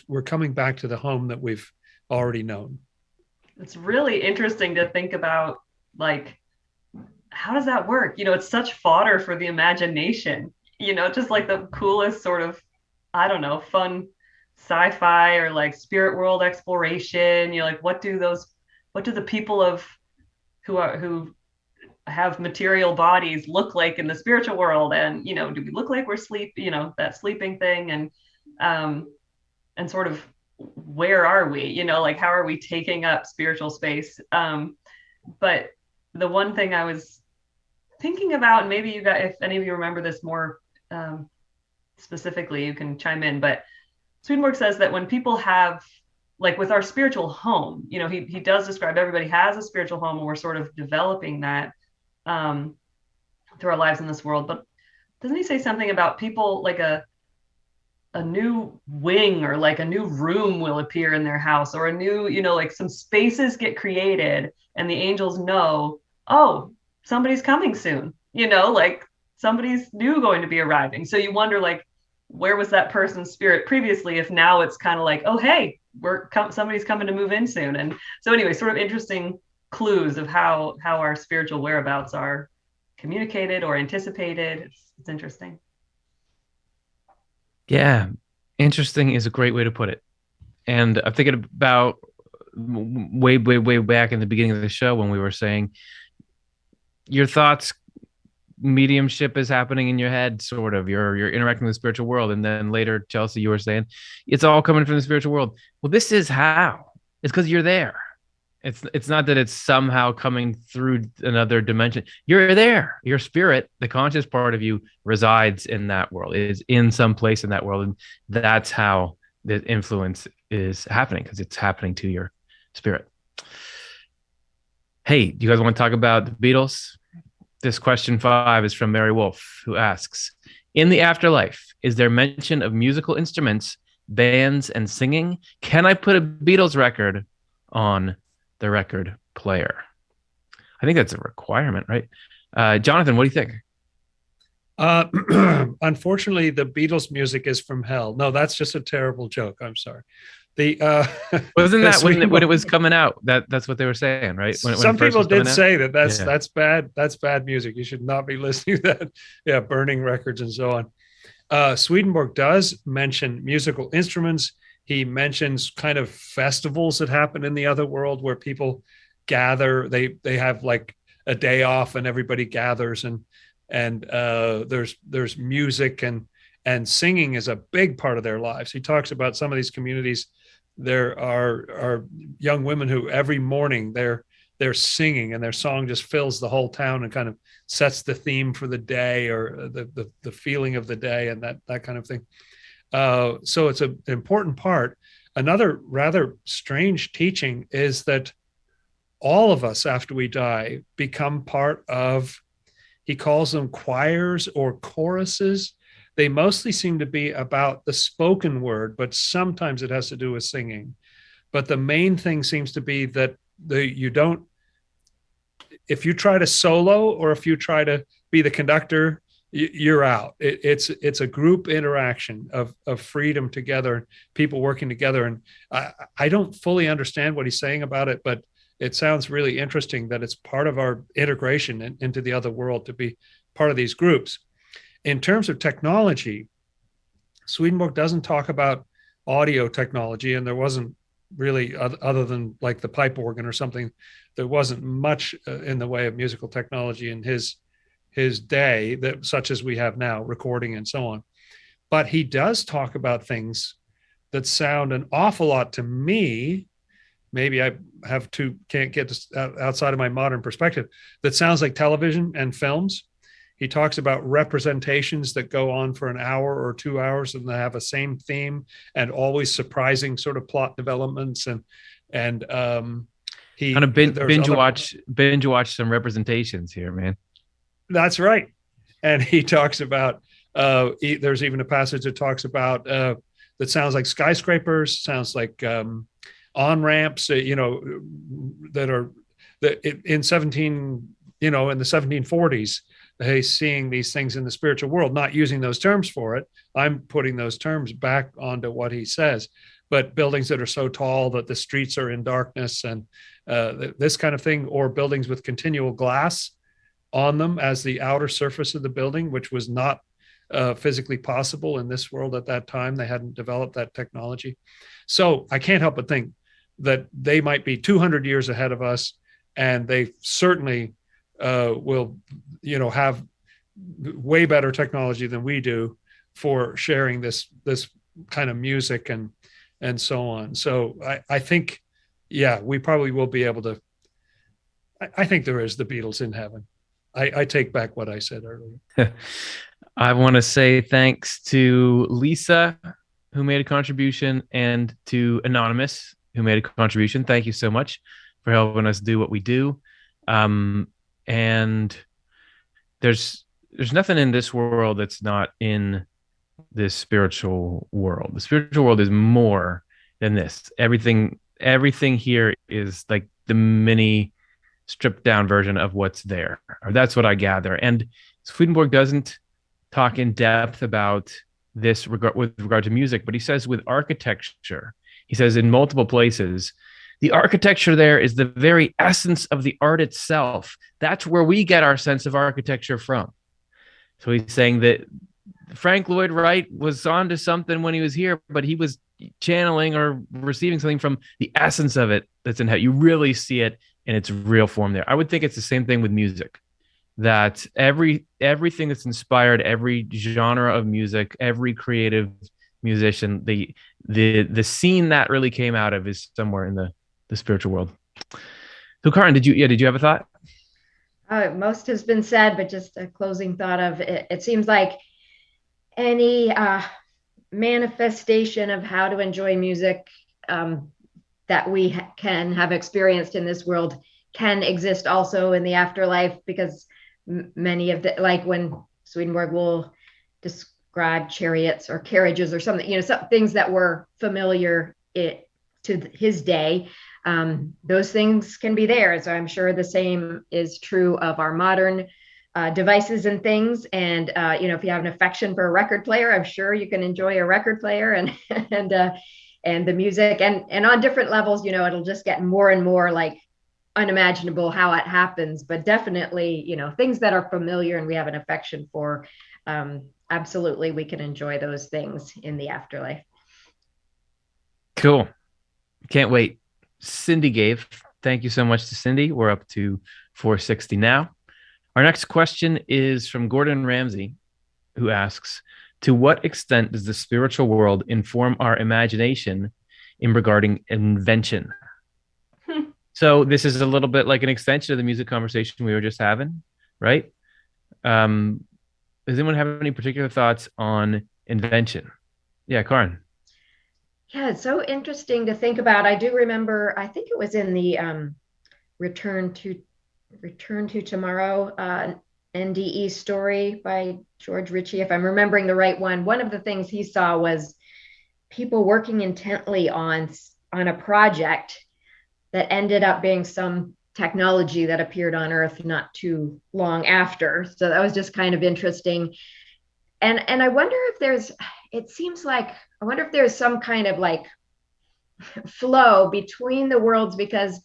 [SPEAKER 3] We're coming back to the home that we've already known.
[SPEAKER 2] It's really interesting to think about, like, how does that work? It's such fodder for the imagination, just like the coolest sort of, I don't know, fun sci-fi or like spirit world exploration. Like, what do the people who have material bodies look like in the spiritual world? And, do we look like we're that sleeping thing? And sort of, where are we, like, how are we taking up spiritual space? But the one thing I was thinking about, and maybe you guys, if any of you remember this more specifically, you can chime in, but Swedenborg says that when people have, like, with our spiritual home, he does describe everybody has a spiritual home, and we're sort of developing that through our lives in this world. But doesn't he say something about people, like a new wing or like a new room will appear in their house, or a new, like some spaces get created, and the angels know, oh, somebody's coming soon, like somebody's new going to be arriving. So you wonder, like, where was that person's spirit previously, if now it's kind of like, oh, hey, somebody's coming to move in soon. And so anyway, sort of interesting clues of how our spiritual whereabouts are communicated or anticipated. It's interesting.
[SPEAKER 1] Yeah, interesting is a great way to put it. And I'm thinking about way back in the beginning of the show when we were saying your thoughts, mediumship is happening in your head, sort of. You're interacting with the spiritual world. And then later, Chelsea, you were saying it's all coming from the spiritual world. Well, this is how. It's because you're there. It's not that it's somehow coming through another dimension. You're there. Your spirit, the conscious part of you, resides in that world, is in some place in that world. And that's how the influence is happening, because it's happening to your spirit. Hey, do you guys want to talk about the Beatles? This question 5 is from Mary Wolf, who asks, in the afterlife, is there mention of musical instruments, bands, and singing? Can I put a Beatles record on the record player? I think that's a requirement, right? Jonathan, what do you think?
[SPEAKER 3] Unfortunately, the Beatles music is from hell. No, that's just a terrible joke. I'm sorry. The
[SPEAKER 1] wasn't that when it was coming out? That's what they were saying, right?
[SPEAKER 3] Some people did say that's bad. That's bad music. You should not be listening to that. Yeah, burning records and so on. Swedenborg does mention musical instruments. He mentions kind of festivals that happen in the other world where people gather. They have like a day off and everybody gathers, and there's music and singing is a big part of their lives. He talks about some of these communities. There are young women who every morning they're singing, and their song just fills the whole town and kind of sets the theme for the day, or the feeling of the day, and that kind of thing. So it's an important part. Another rather strange teaching is that all of us, after we die, become part of, he calls them choirs or choruses. They mostly seem to be about the spoken word, but sometimes it has to do with singing. But the main thing seems to be that if you try to solo, or if you try to be the conductor, you're out. It's a group interaction of freedom together, people working together. And I don't fully understand what he's saying about it, but it sounds really interesting that it's part of our integration into the other world to be part of these groups. In terms of technology, Swedenborg doesn't talk about audio technology, and there wasn't really, other than like the pipe organ or something, there wasn't much in the way of musical technology in his day, that such as we have now, recording and so on. But he does talk about things that sound an awful lot to me. Maybe I can't get outside of my modern perspective. That sounds like television and films. He talks about representations that go on for an hour or 2 hours, and they have a same theme and always surprising sort of plot developments. And he
[SPEAKER 1] kind of binge watch some representations here, man.
[SPEAKER 3] That's right. And he talks about, there's even a passage that talks about, that sounds like skyscrapers, sounds like on-ramps, that are in the 1740s, he's seeing these things in the spiritual world, not using those terms for it. I'm putting those terms back onto what he says, but buildings that are so tall that the streets are in darkness, and this kind of thing, or buildings with continual glass on them as the outer surface of the building, which was not physically possible in this world at that time. They hadn't developed that technology. So I can't help but think that they might be 200 years ahead of us, and they certainly will, have way better technology than we do for sharing this kind of music and so on. So I think, we probably will be able to. I think there is the Beatles in heaven. I take back what I said earlier.
[SPEAKER 1] I want to say thanks to Lisa, who made a contribution, and to Anonymous, who made a contribution. Thank you so much for helping us do what we do. And there's nothing in this world that's not in this spiritual world. The spiritual world is more than this. Everything here is like the mini stripped down version of what's there. Or that's what I gather. And Swedenborg doesn't talk in depth about this with regard to music, but he says with architecture, he says in multiple places, the architecture there is the very essence of the art itself. That's where we get our sense of architecture from. So he's saying that Frank Lloyd Wright was onto something when he was here, but he was channeling or receiving something from the essence of it that's in heaven. You really see it in its real form there. I would think it's the same thing with music, that everything that's inspired every genre of music, every creative musician, the scene that really came out of is somewhere in the spiritual world. So Karin, did you have a thought?
[SPEAKER 4] Most has been said, but just a closing thought of it. It seems like any manifestation of how to enjoy music that we can have experienced in this world can exist also in the afterlife, because many of the, like when Swedenborg will describe chariots or carriages or something, some things that were familiar to his day, those things can be there. So I'm sure the same is true of our modern devices and things. And if you have an affection for a record player, I'm sure you can enjoy a record player and and the music, and on different levels. It'll just get more and more like unimaginable how it happens, but definitely things that are familiar and we have an affection for, absolutely we can enjoy those things in the afterlife.
[SPEAKER 1] Cool. Can't wait. Cindy gave. Thank you so much to Cindy. We're up to 460 now. Our next question is from Gordon Ramsay, who asks, to what extent does the spiritual world inform our imagination in regarding invention? So this is a little bit like an extension of the music conversation we were just having, right? Does anyone have any particular thoughts on invention? Yeah, Karin.
[SPEAKER 4] Yeah, it's so interesting to think about. I do remember, I think it was in the Return to Tomorrow NDE story by George Ritchie, if I'm remembering the right one. One of the things he saw was people working intently on a project that ended up being some technology that appeared on Earth not too long after. So that was just kind of interesting. And I wonder if there's some kind of like flow between the worlds, because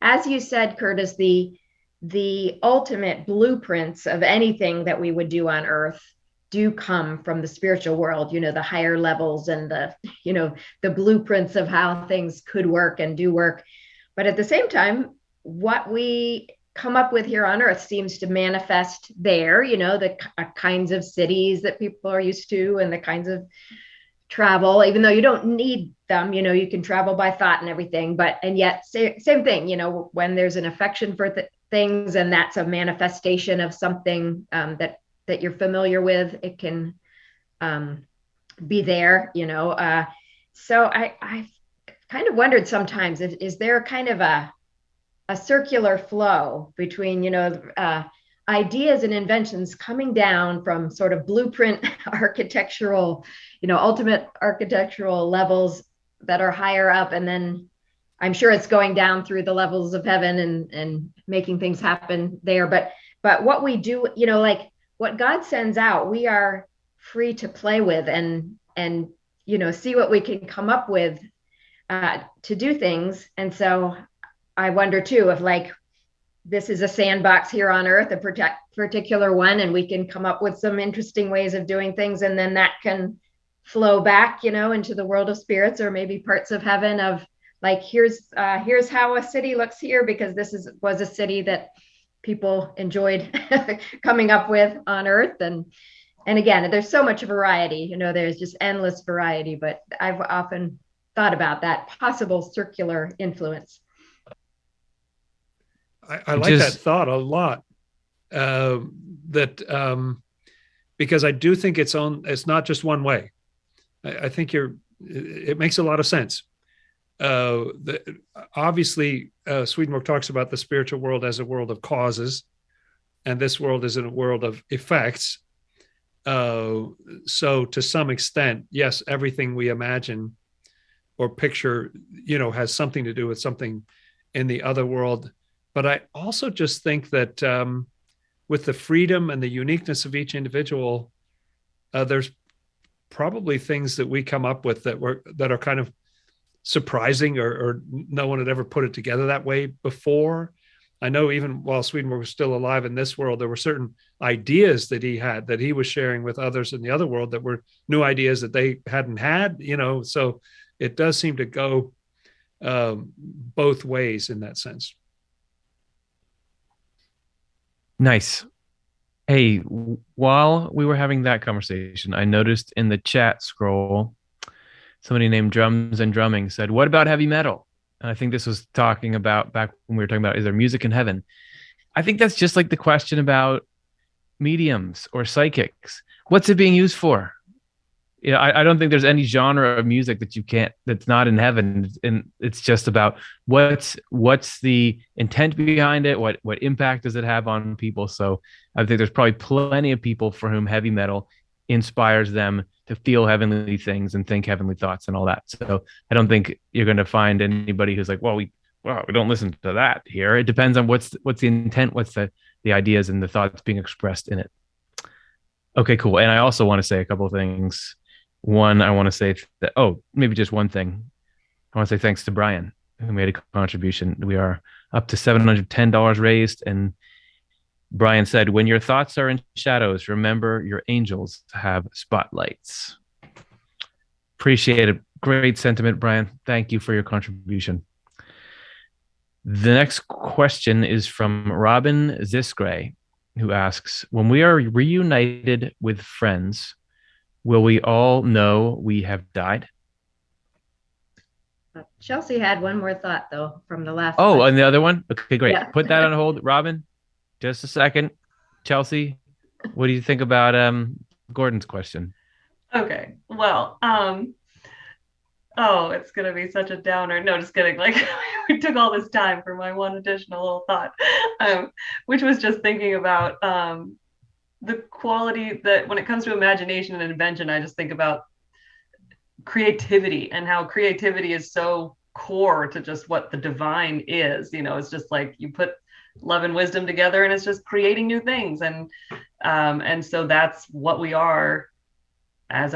[SPEAKER 4] as you said, Curtis, the ultimate blueprints of anything that we would do on Earth do come from the spiritual world, the higher levels and the blueprints of how things could work and do work. But at the same time, what we come up with here on Earth seems to manifest there, the kinds of cities that people are used to and the kinds of travel, even though you don't need them, you can travel by thought and everything, and yet same thing, when there's an affection for things and that's a manifestation of something that you're familiar with, it can be there, so I've kind of wondered sometimes, is there kind of a circular flow between, ideas and inventions coming down from sort of blueprint architectural, ultimate architectural levels that are higher up. And then I'm sure it's going down through the levels of heaven and making things happen there. But what we do, like what God sends out, we are free to play with and see what we can come up with to do things. And so I wonder too, if like this is a sandbox here on Earth, a particular one, and we can come up with some interesting ways of doing things, and then that can flow back, into the world of spirits or maybe parts of heaven of like, here's how a city looks here, because this was a city that people enjoyed coming up with on Earth. And again, there's so much variety, there's just endless variety, but I've often thought about that possible circular influence.
[SPEAKER 3] I like that thought a lot. Because I do think it's not just one way. I think it makes a lot of sense. Obviously, Swedenborg talks about the spiritual world as a world of causes, and this world is a world of effects. So to some extent, yes, everything we imagine or picture, has something to do with something in the other world. But I also just think that with the freedom and the uniqueness of each individual, there's probably things that we come up with that are kind of surprising, or no one had ever put it together that way before. I know even while Swedenborg was still alive in this world, there were certain ideas that he had that he was sharing with others in the other world that were new ideas that they hadn't had, so it does seem to go both ways in that sense.
[SPEAKER 1] Nice. Hey, while we were having that conversation, I noticed in the chat scroll, somebody named Drums and Drumming said, what about heavy metal? And I think this was talking about back when we were talking about, is there music in heaven? I think that's just like the question about mediums or psychics. What's it being used for? I don't think there's any genre of music that's not in heaven. And it's just about what's the intent behind it? What impact does it have on people? So I think there's probably plenty of people for whom heavy metal inspires them to feel heavenly things and think heavenly thoughts and all that. So I don't think you're going to find anybody who's like, we don't listen to that here. It depends on what's the intent, what's the ideas and the thoughts being expressed in it. Okay, cool. And I also want to say a couple of things. One, I want to say that, maybe just one thing. I want to say thanks to Brian, who made a contribution. We are up to $710 raised. And Brian said, when your thoughts are in shadows, remember your angels have spotlights. Appreciate it. Great sentiment, Brian. Thank you for your contribution. The next question is from Robin Ziskray, who asks, when we are reunited with friends, will we all know we have died?
[SPEAKER 4] Chelsea had one more thought, though, from the last
[SPEAKER 1] question.
[SPEAKER 4] And
[SPEAKER 1] the other one? Okay, great.
[SPEAKER 4] Yeah.
[SPEAKER 1] Put that on hold, Robin. Just a second. Chelsea, what do you think about Gordon's question?
[SPEAKER 2] Okay. Well, it's going to be such a downer. No, just kidding. Like, we took all this time for my one additional little thought, which was just thinking about the quality that when it comes to imagination and invention, I just think about creativity and how creativity is so core to just what the divine is. It's just like you put love and wisdom together and it's just creating new things. And so that's what we are as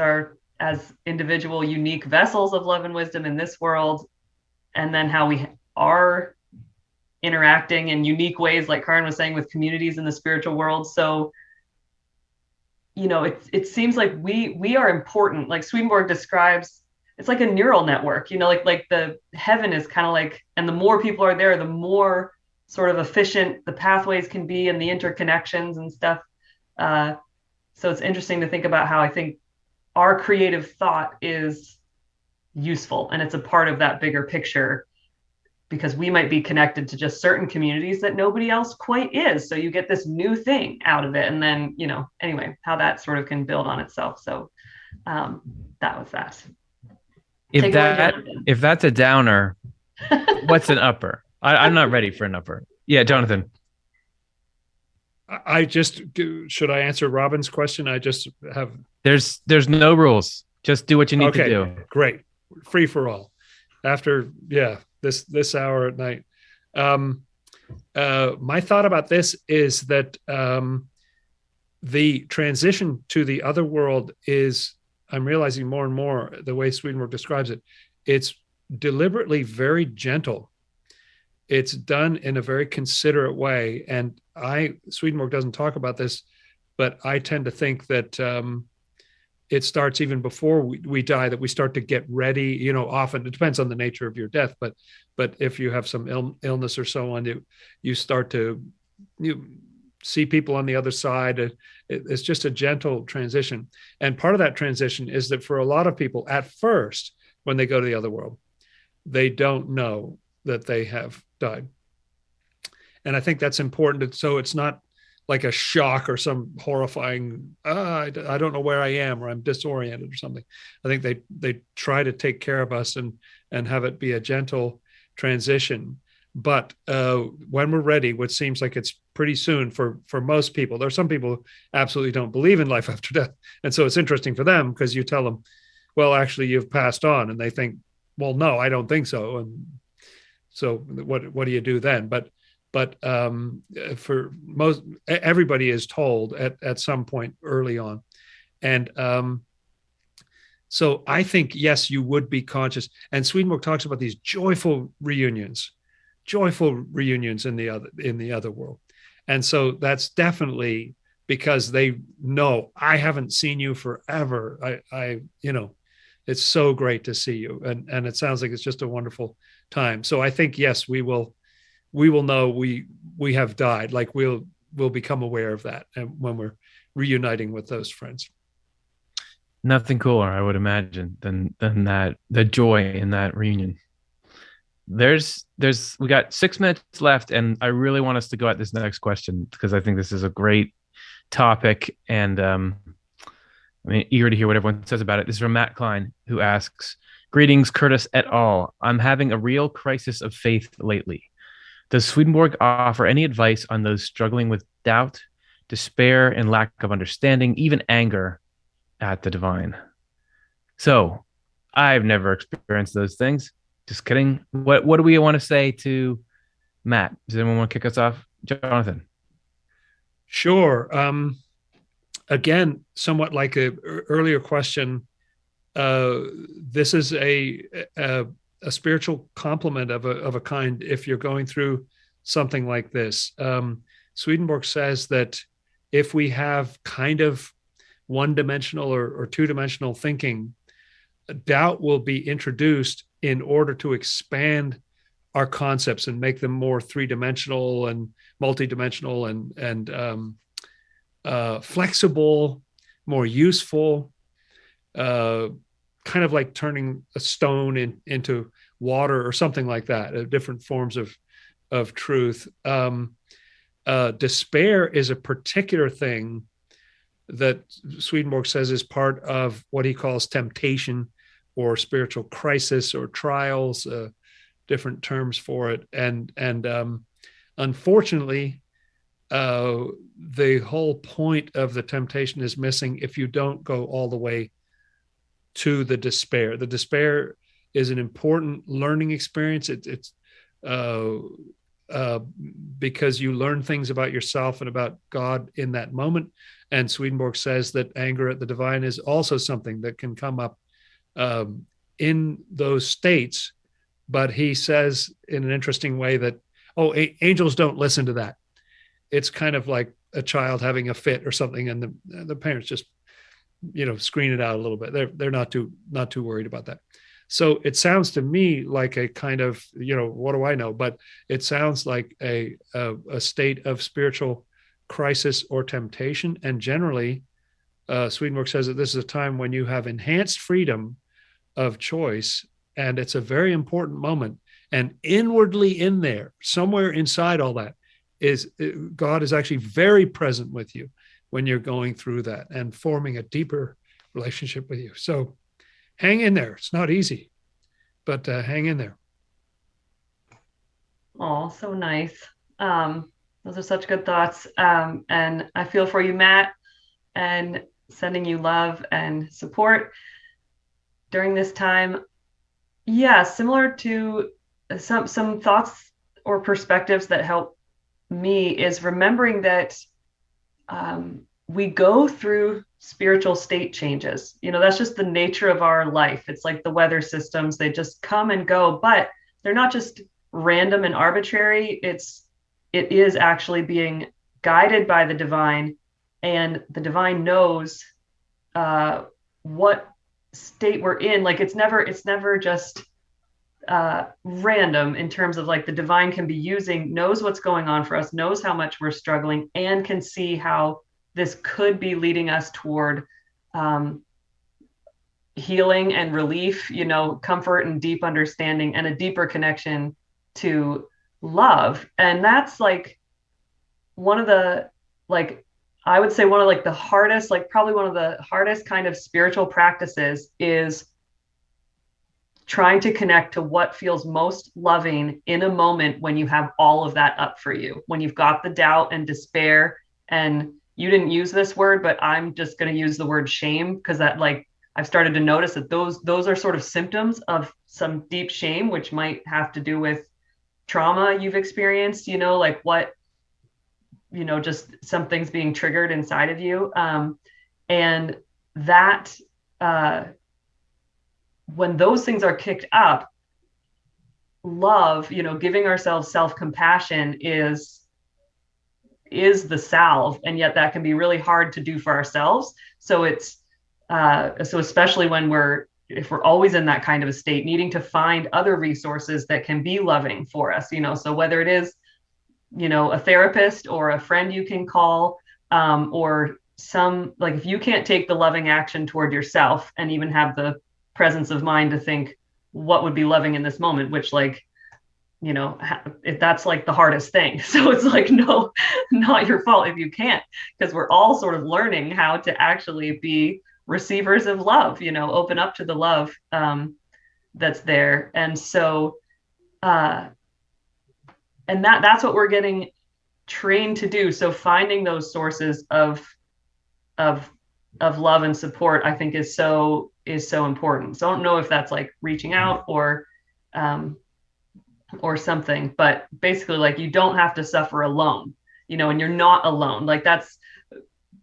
[SPEAKER 2] individual unique vessels of love and wisdom in this world. And then how we are interacting in unique ways, like Karin was saying, with communities in the spiritual world. So it seems like we are important. Like Swedenborg describes, it's like a neural network, like the heaven is kind of like, and the more people are there, the more sort of efficient the pathways can be and the interconnections and stuff. So it's interesting to think about how I think our creative thought is useful and it's a part of that bigger picture, because we might be connected to just certain communities that nobody else quite is. So you get this new thing out of it. And then, anyway, how that sort of can build on itself. So that was that.
[SPEAKER 1] If that's a downer, what's an upper? I'm not ready for an upper. Yeah, Jonathan.
[SPEAKER 3] Should I answer Robin's question? I just have.
[SPEAKER 1] There's no rules. Just do what you need to do.
[SPEAKER 3] Great. Free for all. After, this hour at night. My thought about this is that the transition to the other world is, I'm realizing more and more the way Swedenborg describes it, it's deliberately very gentle. It's done in a very considerate way. And Swedenborg doesn't talk about this, but I tend to think that it starts even before we die, that we start to get ready. Often it depends on the nature of your death, but if you have some illness or so on, you start to see people on the other side. It's just a gentle transition. And part of that transition is that for a lot of people at first, when they go to the other world, they don't know that they have died. And I think that's important. So it's not like a shock or some horrifying, I don't know where I am, or I'm disoriented or something. I think they try to take care of us and have it be a gentle transition. But when we're ready, which seems like it's pretty soon for most people, there are some people who absolutely don't believe in life after death. And so it's interesting for them because you tell them, well, actually you've passed on, and they think, well, no, I don't think so. And so what do you do then? But for most, everybody is told at some point early on. And so I think, yes, you would be conscious. And Swedenborg talks about these joyful reunions in the other world. And so that's definitely because they know, I haven't seen you forever. I it's so great to see you. And it sounds like it's just a wonderful time. So I think, yes, we will know we have died. Like we'll become aware of that, and when we're reuniting with those friends.
[SPEAKER 1] Nothing cooler, I would imagine, than that, the joy in that reunion. we got 6 minutes left, and I really want us to go at this next question because I think this is a great topic, and I mean, eager to hear what everyone says about it. This is from Matt Klein, who asks, "Greetings, Curtis et al. I'm having a real crisis of faith lately. Does Swedenborg offer any advice on those struggling with doubt, despair, and lack of understanding, even anger at the divine?" So, I've never experienced those things. Just kidding. What do we want to say to Matt? Does anyone want to kick us off? Jonathan.
[SPEAKER 3] Sure. Again, somewhat like a earlier question, this is a spiritual complement of a kind if you're going through something like this. Swedenborg says that if we have kind of one-dimensional or two-dimensional thinking, doubt will be introduced in order to expand our concepts and make them more three-dimensional and multidimensional and flexible, more useful, kind of like turning a stone into water or something like that, different forms of truth. Despair is a particular thing that Swedenborg says is part of what he calls temptation or spiritual crisis or trials, different terms for it. And unfortunately, the whole point of the temptation is missing if you don't go all the way to the despair. The despair is an important learning experience. It's because you learn things about yourself and about God in that moment. And Swedenborg says that anger at the divine is also something that can come up in those states. But he says in an interesting way that, angels don't listen to that. It's kind of like a child having a fit or something, and the parents just, screen it out a little bit. They're not too worried about that. So it sounds to me like a kind of, what do I know? But it sounds like a state of spiritual crisis or temptation. And generally, Swedenborg says that this is a time when you have enhanced freedom of choice, and it's a very important moment. And inwardly in there, somewhere inside all that, God is actually very present with you when you're going through that and forming a deeper relationship with you. So hang in there. It's not easy, but hang in there.
[SPEAKER 2] Oh, so nice. Those are such good thoughts. And I feel for you, Matt, and sending you love and support during this time. Yeah, similar to some thoughts or perspectives that help me is remembering that we go through spiritual state changes. That's just the nature of our life. It's like the weather systems, they just come and go, but they're not just random and arbitrary. It is actually being guided by the divine, and the divine knows what state we're in. Like it's never just random in terms of like the divine can be knows what's going on for us, knows how much we're struggling, and can see how this could be leading us toward healing and relief, comfort and deep understanding and a deeper connection to love. And that's like one of the, I would say one of the hardest, probably one of the hardest kind of spiritual practices is trying to connect to what feels most loving in a moment when you have all of that up for you, when you've got the doubt and despair. And you didn't use this word, but I'm just going to use the word shame, because that I've started to notice that those are sort of symptoms of some deep shame, which might have to do with trauma you've experienced, just some things being triggered inside of you. And that, when those things are kicked up, love, giving ourselves self-compassion is the salve. And yet that can be really hard to do for ourselves. So it's, so especially if we're always in that kind of a state, needing to find other resources that can be loving for us, so whether it is, a therapist or a friend you can call, or if you can't take the loving action toward yourself and even have the presence of mind to think what would be loving in this moment, which if that's like the hardest thing. So it's like, no, not your fault if you can't, because we're all sort of learning how to actually be receivers of love, open up to the love that's there. And so, and that's what we're getting trained to do. So finding those sources of love and support, I think is so important. So I don't know if that's like reaching out or something, but basically like you don't have to suffer alone, and you're not alone. Like that's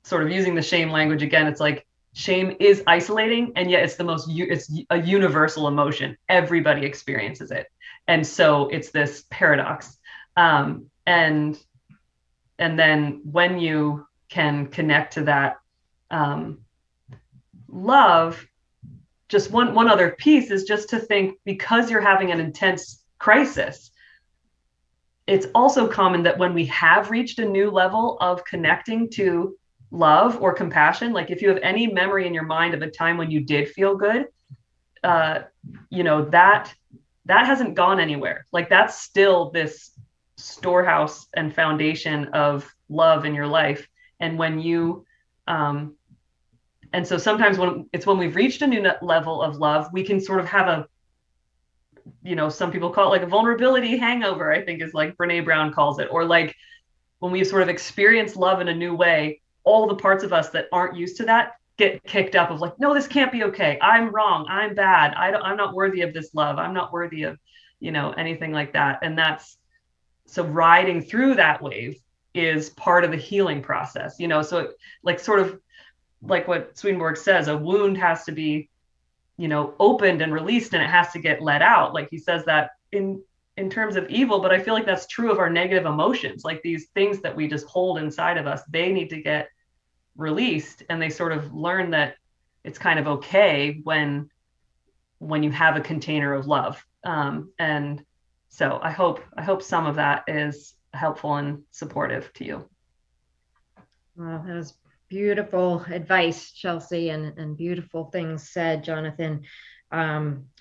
[SPEAKER 2] sort of using the shame language again. It's like shame is isolating, and yet it's it's a universal emotion. Everybody experiences it. And so it's this paradox. And then when you can connect to that love, just one other piece is just to think, because you're having an intense crisis, it's also common that when we have reached a new level of connecting to love or compassion, like if you have any memory in your mind of a time when you did feel good, that hasn't gone anywhere. Like that's still this storehouse and foundation of love in your life. And when you and so sometimes when we've reached a new level of love, we can sort of have some people call it like a vulnerability hangover, I think is like Brene Brown calls it, or like when we sort of experience love in a new way, all the parts of us that aren't used to that get kicked up of like, no, this can't be okay. I'm wrong. I'm bad. I'm not worthy of this love. I'm not worthy of, anything like that. And so riding through that wave is part of the healing process, so it, like sort of like what Swedenborg says, a wound has to be, opened and released, and it has to get let out. Like he says that in terms of evil, but I feel like that's true of our negative emotions. Like these things that we just hold inside of us, they need to get released, and they sort of learn that it's kind of okay when you have a container of love. And so I hope some of that is helpful and supportive to you.
[SPEAKER 4] Well, that was beautiful advice, Chelsea, and beautiful things said, Jonathan.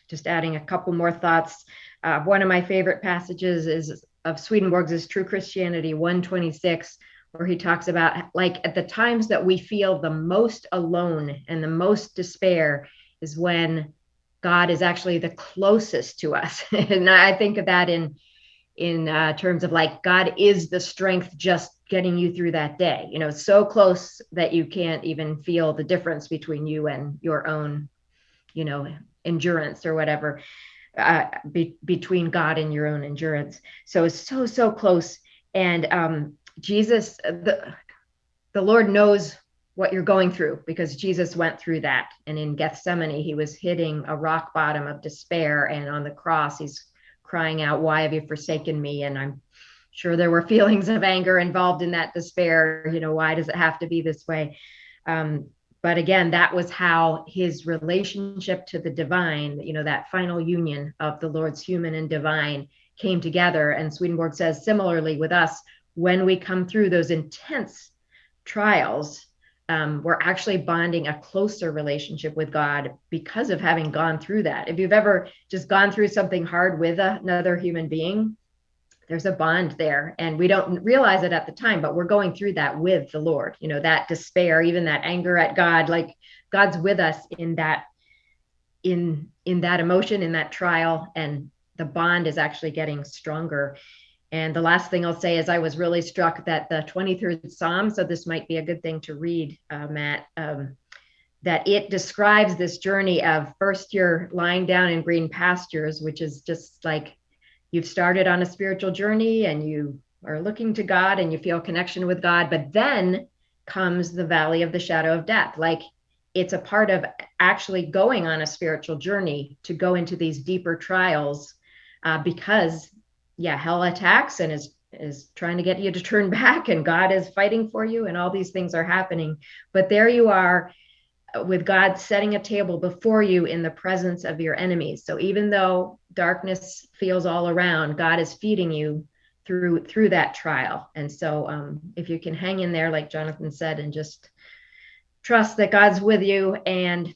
[SPEAKER 4] Just adding a couple more thoughts. One of my favorite passages is of Swedenborg's is True Christianity 126, where he talks about like at the times that we feel the most alone and the most despair is when God is actually the closest to us. And I think of that in terms of like God is the strength just getting you through that day, so close that you can't even feel the difference between you and your own, endurance or whatever, between God and your own endurance. So it's so close. And Jesus, the Lord knows what you're going through, because Jesus went through that. And in Gethsemane, he was hitting a rock bottom of despair. And on the cross, he's crying out, "Why have you forsaken me?" And I'm sure there were feelings of anger involved in that despair. Why does it have to be this way? But again, that was how his relationship to the divine, that final union of the Lord's human and divine came together. And Swedenborg says similarly with us, when we come through those intense trials, we're actually bonding a closer relationship with God because of having gone through that. If you've ever just gone through something hard with another human being, there's a bond there, and we don't realize it at the time, but we're going through that with the Lord, that despair, even that anger at God, like God's with us in that emotion, in that trial, and the bond is actually getting stronger. And the last thing I'll say is I was really struck that the 23rd Psalm, so this might be a good thing to read, Matt, that it describes this journey of first you're lying down in green pastures, which is just like you've started on a spiritual journey and you are looking to God and you feel connection with God, but then comes the valley of the shadow of death. Like it's a part of actually going on a spiritual journey to go into these deeper trials, because hell attacks and is trying to get you to turn back, and God is fighting for you, and all these things are happening. But there you are with God setting a table before you in the presence of your enemies. So even though darkness feels all around, God is feeding you through that trial. And so if you can hang in there, like Jonathan said, and just trust that God's with you, and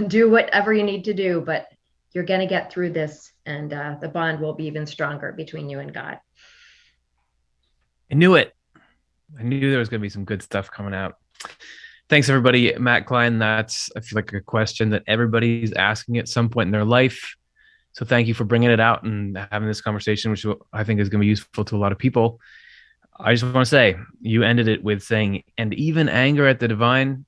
[SPEAKER 4] do whatever you need to do, but you're going to get through this, and the bond will be even stronger between you and God.
[SPEAKER 1] I knew it. I knew there was going to be some good stuff coming out. Thanks, everybody. Matt Klein, that's, I feel like, a question that everybody's asking at some point in their life. So thank you for bringing it out and having this conversation, which I think is going to be useful to a lot of people. I just want to say, you ended it with saying, and even anger at the divine,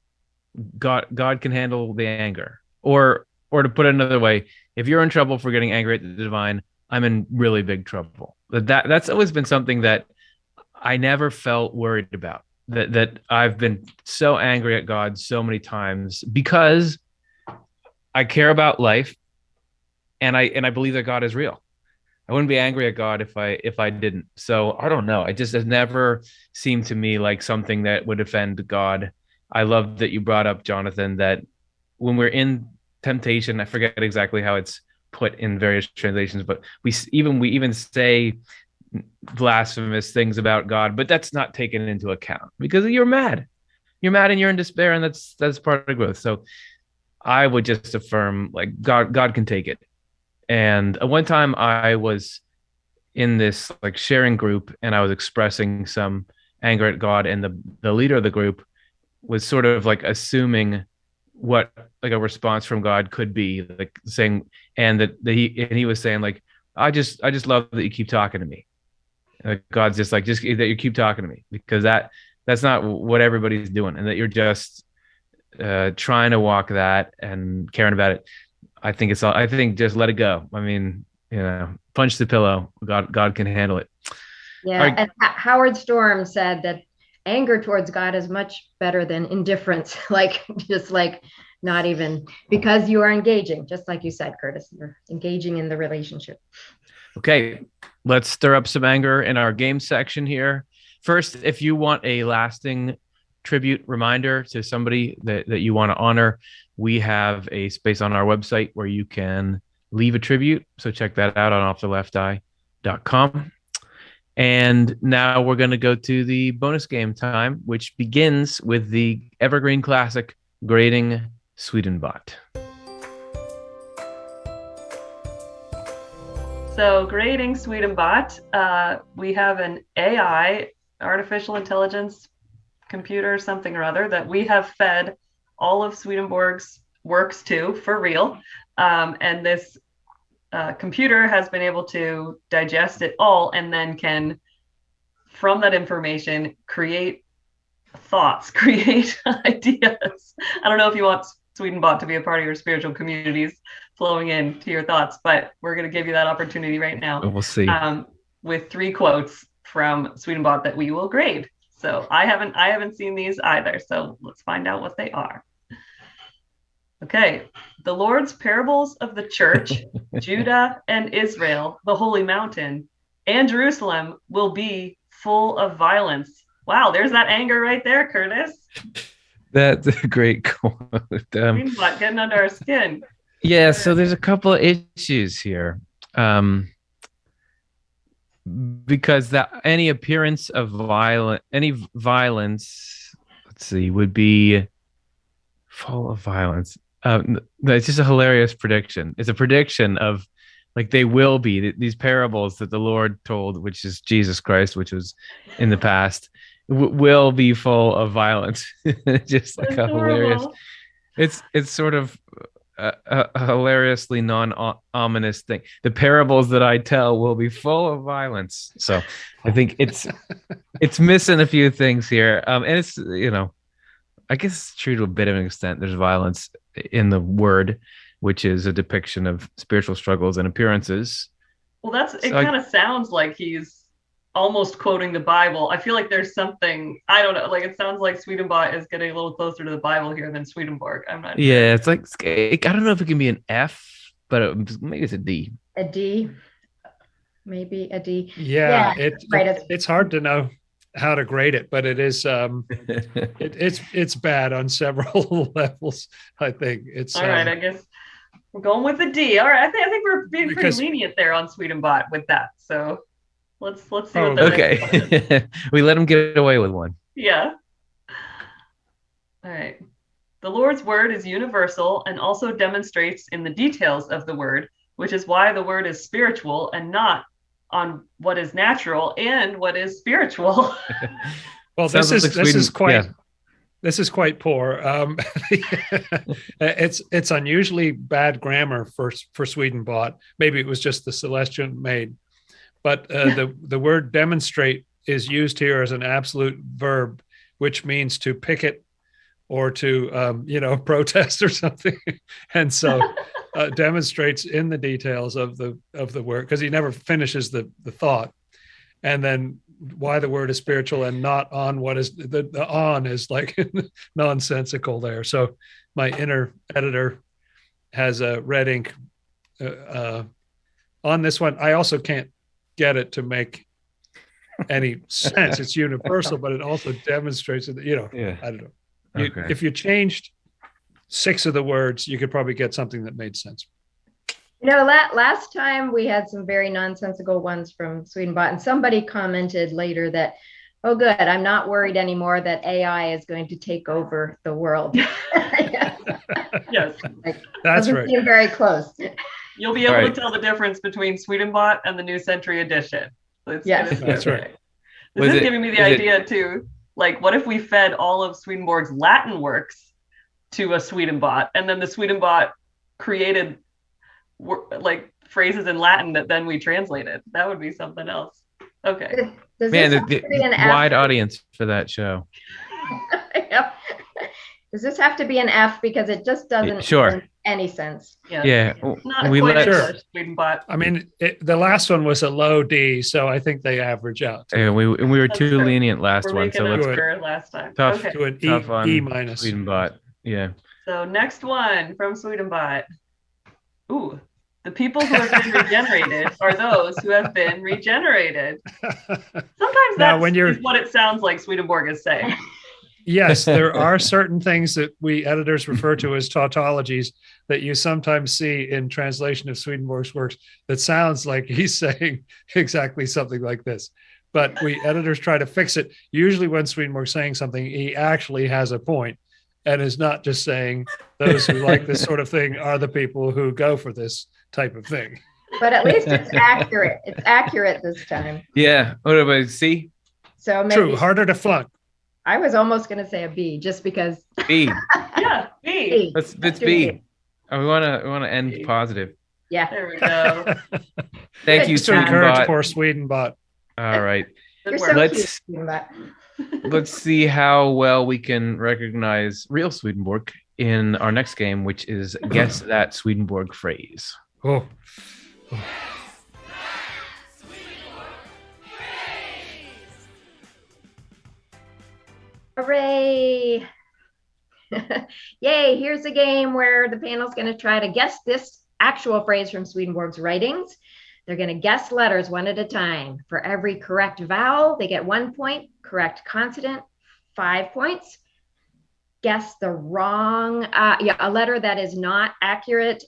[SPEAKER 1] God can handle the anger. Or to put it another way, if you're in trouble for getting angry at the divine, I'm in really big trouble. That's always been something that I never felt worried about. That I've been so angry at God so many times because I care about life, and I believe that God is real. I wouldn't be angry at God if I didn't. So I don't know. It just has never seemed to me like something that would offend God. I love that you brought up, Jonathan, that when we're in temptation, I forget exactly how it's put in various translations, but we even say blasphemous things about God, but that's not taken into account because you're mad and you're in despair, and that's part of growth. So I would just affirm, like, God can take it. And one time I was in this like sharing group, and I was expressing some anger at God, and the leader of the group was sort of like assuming what like a response from God could be, like saying, and that he was saying, like, I just love that you keep talking to me. God's just like, just that you keep talking to me, because that's not what everybody's doing, and that you're just trying to walk that and caring about it. I think just let it go. I mean, punch the pillow. God can handle it.
[SPEAKER 4] Yeah. Right. And Howard Storm said that anger towards God is much better than indifference. just not even, because you are engaging, just like you said, Curtis, you're engaging in the relationship.
[SPEAKER 1] Okay, let's stir up some anger in our game section here. First, if you want a lasting tribute reminder to somebody that you want to honor, we have a space on our website where you can leave a tribute. So check that out on offtheLeftEye.com. And now we're going to go to the bonus game time, which begins with the evergreen classic, grading Swedenbot.
[SPEAKER 2] So grading Swedenbot, we have an AI, artificial intelligence computer, something or other, that we have fed all of Swedenborg's works to for real. And this computer has been able to digest it all, and then can, from that information, create thoughts, create ideas. I don't know if you want Swedenbot to be a part of your spiritual communities flowing into your thoughts, but we're going to give you that opportunity right now.
[SPEAKER 1] We'll see.
[SPEAKER 2] With 3 quotes from Swedenbot that we will grade. So I haven't seen these either. So let's find out what they are. Okay. The Lord's parables of the church, Judah and Israel, the holy mountain, and Jerusalem will be full of violence. Wow, there's that anger right there, Curtis.
[SPEAKER 1] That's a great quote.
[SPEAKER 2] Swedenbot getting under our skin.
[SPEAKER 1] Yeah, so there's a couple of issues here. Because that any appearance of violence, let's see, would be full of violence. It's just a hilarious prediction. It's a prediction of, like, they will be these parables that the Lord told, which is Jesus Christ, which was in the past, will be full of violence. Just like a hilarious. It's sort of a hilariously non-ominous thing. The parables that I tell will be full of violence. So I think it's missing a few things here. And it's, I guess it's true to a bit of an extent. There's violence in the word, which is a depiction of spiritual struggles and appearances.
[SPEAKER 2] Well, it kind of sounds like he's almost quoting the Bible. I feel like there's something, I don't know, like it sounds like Swedenbot is getting a little closer to the Bible here than Swedenborg. I'm not sure.
[SPEAKER 1] Yeah, it's like, I don't know if it can be an F, but maybe it's a D.
[SPEAKER 4] A D, maybe a D.
[SPEAKER 3] Yeah. It's hard to know how to grade it, but it is it's bad on several levels. I think it's
[SPEAKER 2] all right. I guess we're going with a D. All right, I think we're being pretty lenient there on Swedenbot with that. So let's see what the next one is.
[SPEAKER 1] We let him get away with one.
[SPEAKER 2] Yeah. All right. The Lord's word is universal and also demonstrates in the details of the word which is why the word is spiritual and not on what is natural and what is spiritual.
[SPEAKER 3] Well,
[SPEAKER 1] Sounds like Sweden-
[SPEAKER 3] this is quite poor. It's unusually bad grammar for Swedenbot. Maybe it was just the Celestian maid, but the word demonstrate is used here as an absolute verb, which means to picket or to protest or something. And so demonstrates in the details of the word, because he never finishes the thought. And then why the word is spiritual and not on what is the on is like nonsensical there. So my inner editor has a red ink on this one. I also can't get it to make any sense. It's universal, but it also demonstrates that, I don't know.
[SPEAKER 1] Okay.
[SPEAKER 3] If you changed 6 of the words, you could probably get something that made sense.
[SPEAKER 4] Last time we had some very nonsensical ones from Swedenbot, and somebody commented later that, oh, good, I'm not worried anymore that AI is going to take over the world.
[SPEAKER 2] Yes.
[SPEAKER 3] That's right.
[SPEAKER 4] Seem very close.
[SPEAKER 2] You'll be able to tell the difference between Swedenbot and the New Century Edition.
[SPEAKER 4] Yes,
[SPEAKER 3] that's right.
[SPEAKER 2] This is giving me the idea too. Like, what if we fed all of Swedenborg's Latin works to a Swedenbot, and then the Swedenbot created like phrases in Latin that then we translated? That would be something else. Okay.
[SPEAKER 1] Man, the wide audience for that show.
[SPEAKER 4] Does this have to be an F? Because it just doesn't make any sense.
[SPEAKER 1] Yeah.
[SPEAKER 2] Not we quite Swedenbot.
[SPEAKER 3] I mean, the last one was a low D, so I think they average out.
[SPEAKER 1] Yeah, we were too lenient last one, so let's
[SPEAKER 2] last time.
[SPEAKER 1] Tough
[SPEAKER 2] okay.
[SPEAKER 3] To an
[SPEAKER 1] tough on
[SPEAKER 3] E minus.
[SPEAKER 1] Swedenbot. Yeah.
[SPEAKER 2] So next one from Swedenbot. Ooh, the people who have been regenerated are those who have been regenerated. Sometimes that's is what it sounds like Swedenborg is saying.
[SPEAKER 3] Yes, there are certain things that we editors refer to as tautologies that you sometimes see in translation of Swedenborg's works that sounds like he's saying exactly something like this. But we editors try to fix it. Usually when Swedenborg's saying something, he actually has a point and is not just saying those who like this sort of thing are the people who go for this type of thing.
[SPEAKER 4] But at least it's accurate. It's accurate this time.
[SPEAKER 1] Yeah. What about C?
[SPEAKER 4] So maybe,
[SPEAKER 3] true, harder to flunk.
[SPEAKER 4] I was almost going to say a B just because.
[SPEAKER 1] B.
[SPEAKER 2] Yeah, B.
[SPEAKER 1] Let's B. Oh, we want to end positive.
[SPEAKER 4] Yeah.
[SPEAKER 2] There we go.
[SPEAKER 1] Thank you,
[SPEAKER 3] to encourage
[SPEAKER 1] Swedenbot.
[SPEAKER 3] poor Swedenbot.
[SPEAKER 1] All right.
[SPEAKER 4] You're so
[SPEAKER 1] Let's
[SPEAKER 4] cute, Swedenbot.
[SPEAKER 1] let's see how well we can recognize real Swedenborg in our next game, which is guess that Swedenborg phrase.
[SPEAKER 3] Oh.
[SPEAKER 4] Hooray! Yay, here's a game where the panel's going to try to guess this actual phrase from Swedenborg's writings. They're going to guess letters one at a time. For every correct vowel, they get 1 point. Correct consonant, 5 points. Guess the wrong, a letter that is not accurate,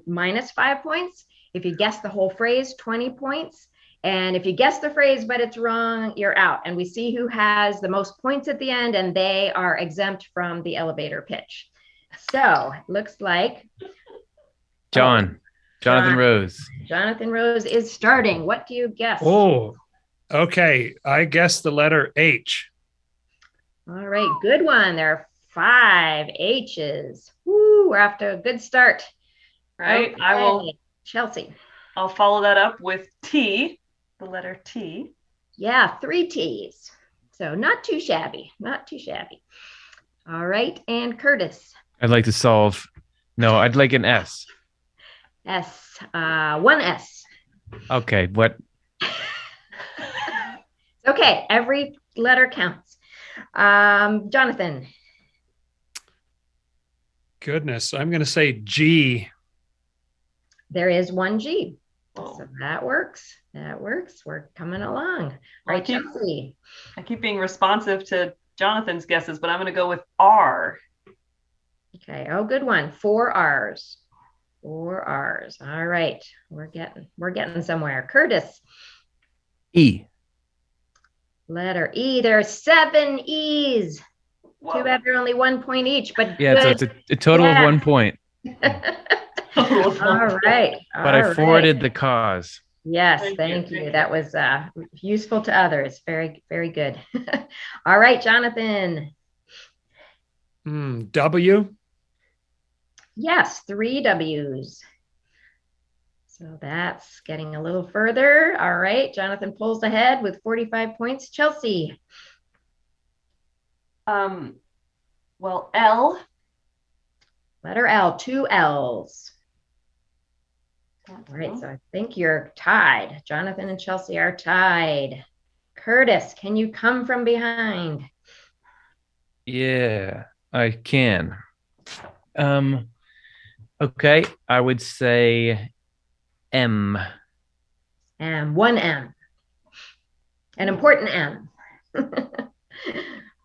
[SPEAKER 4] minus 5 points. If you guess the whole phrase, 20 points. And if you guess the phrase, but it's wrong, you're out. And we see who has the most points at the end, and they are exempt from the elevator pitch. So it looks like
[SPEAKER 1] Jonathan Rose.
[SPEAKER 4] Jonathan Rose is starting. What do you guess?
[SPEAKER 3] Oh, okay. I guess the letter H.
[SPEAKER 4] All right, good one. There are 5 H's. Woo, we're off to a good start.
[SPEAKER 2] Right.
[SPEAKER 4] Okay.
[SPEAKER 2] I will.
[SPEAKER 4] Chelsea.
[SPEAKER 2] I'll follow that up with T. The letter T.
[SPEAKER 4] Yeah, 3 T's. So not too shabby. Not too shabby. All right, and Curtis.
[SPEAKER 1] I'd like to solve. No, I'd like an S.
[SPEAKER 4] S. 1 S.
[SPEAKER 1] Okay, what?
[SPEAKER 4] Okay, every letter counts. Jonathan.
[SPEAKER 3] Goodness, I'm going to say G.
[SPEAKER 4] There is 1 G.
[SPEAKER 2] Oh.
[SPEAKER 4] So that works. That works. We're coming along. All right, Chelsea.
[SPEAKER 2] I keep being responsive to Jonathan's guesses, but I'm going to go with R.
[SPEAKER 4] Okay. Oh, good one. 4 R's. 4 R's. All right. We're getting somewhere. Curtis.
[SPEAKER 1] E.
[SPEAKER 4] Letter E. There are 7 E's.
[SPEAKER 2] Whoa.
[SPEAKER 4] Too bad they're only 1 point each, but
[SPEAKER 1] Yeah,
[SPEAKER 4] good.
[SPEAKER 1] so it's a total of 1 point.
[SPEAKER 4] All right.
[SPEAKER 1] But I forwarded the cause.
[SPEAKER 4] Yes, thank you. That was useful to others. Very, very good. All right, Jonathan.
[SPEAKER 3] W.
[SPEAKER 4] Yes, 3 W's. So that's getting a little further. All right, Jonathan pulls ahead with 45 points. Chelsea.
[SPEAKER 2] Well, L.
[SPEAKER 4] Letter L, 2 L's. All right, so I think you're tied. Jonathan and Chelsea are tied. Curtis, can you come from behind?
[SPEAKER 1] Yeah, I can. Okay, I would say M.
[SPEAKER 4] And 1 M. An important M.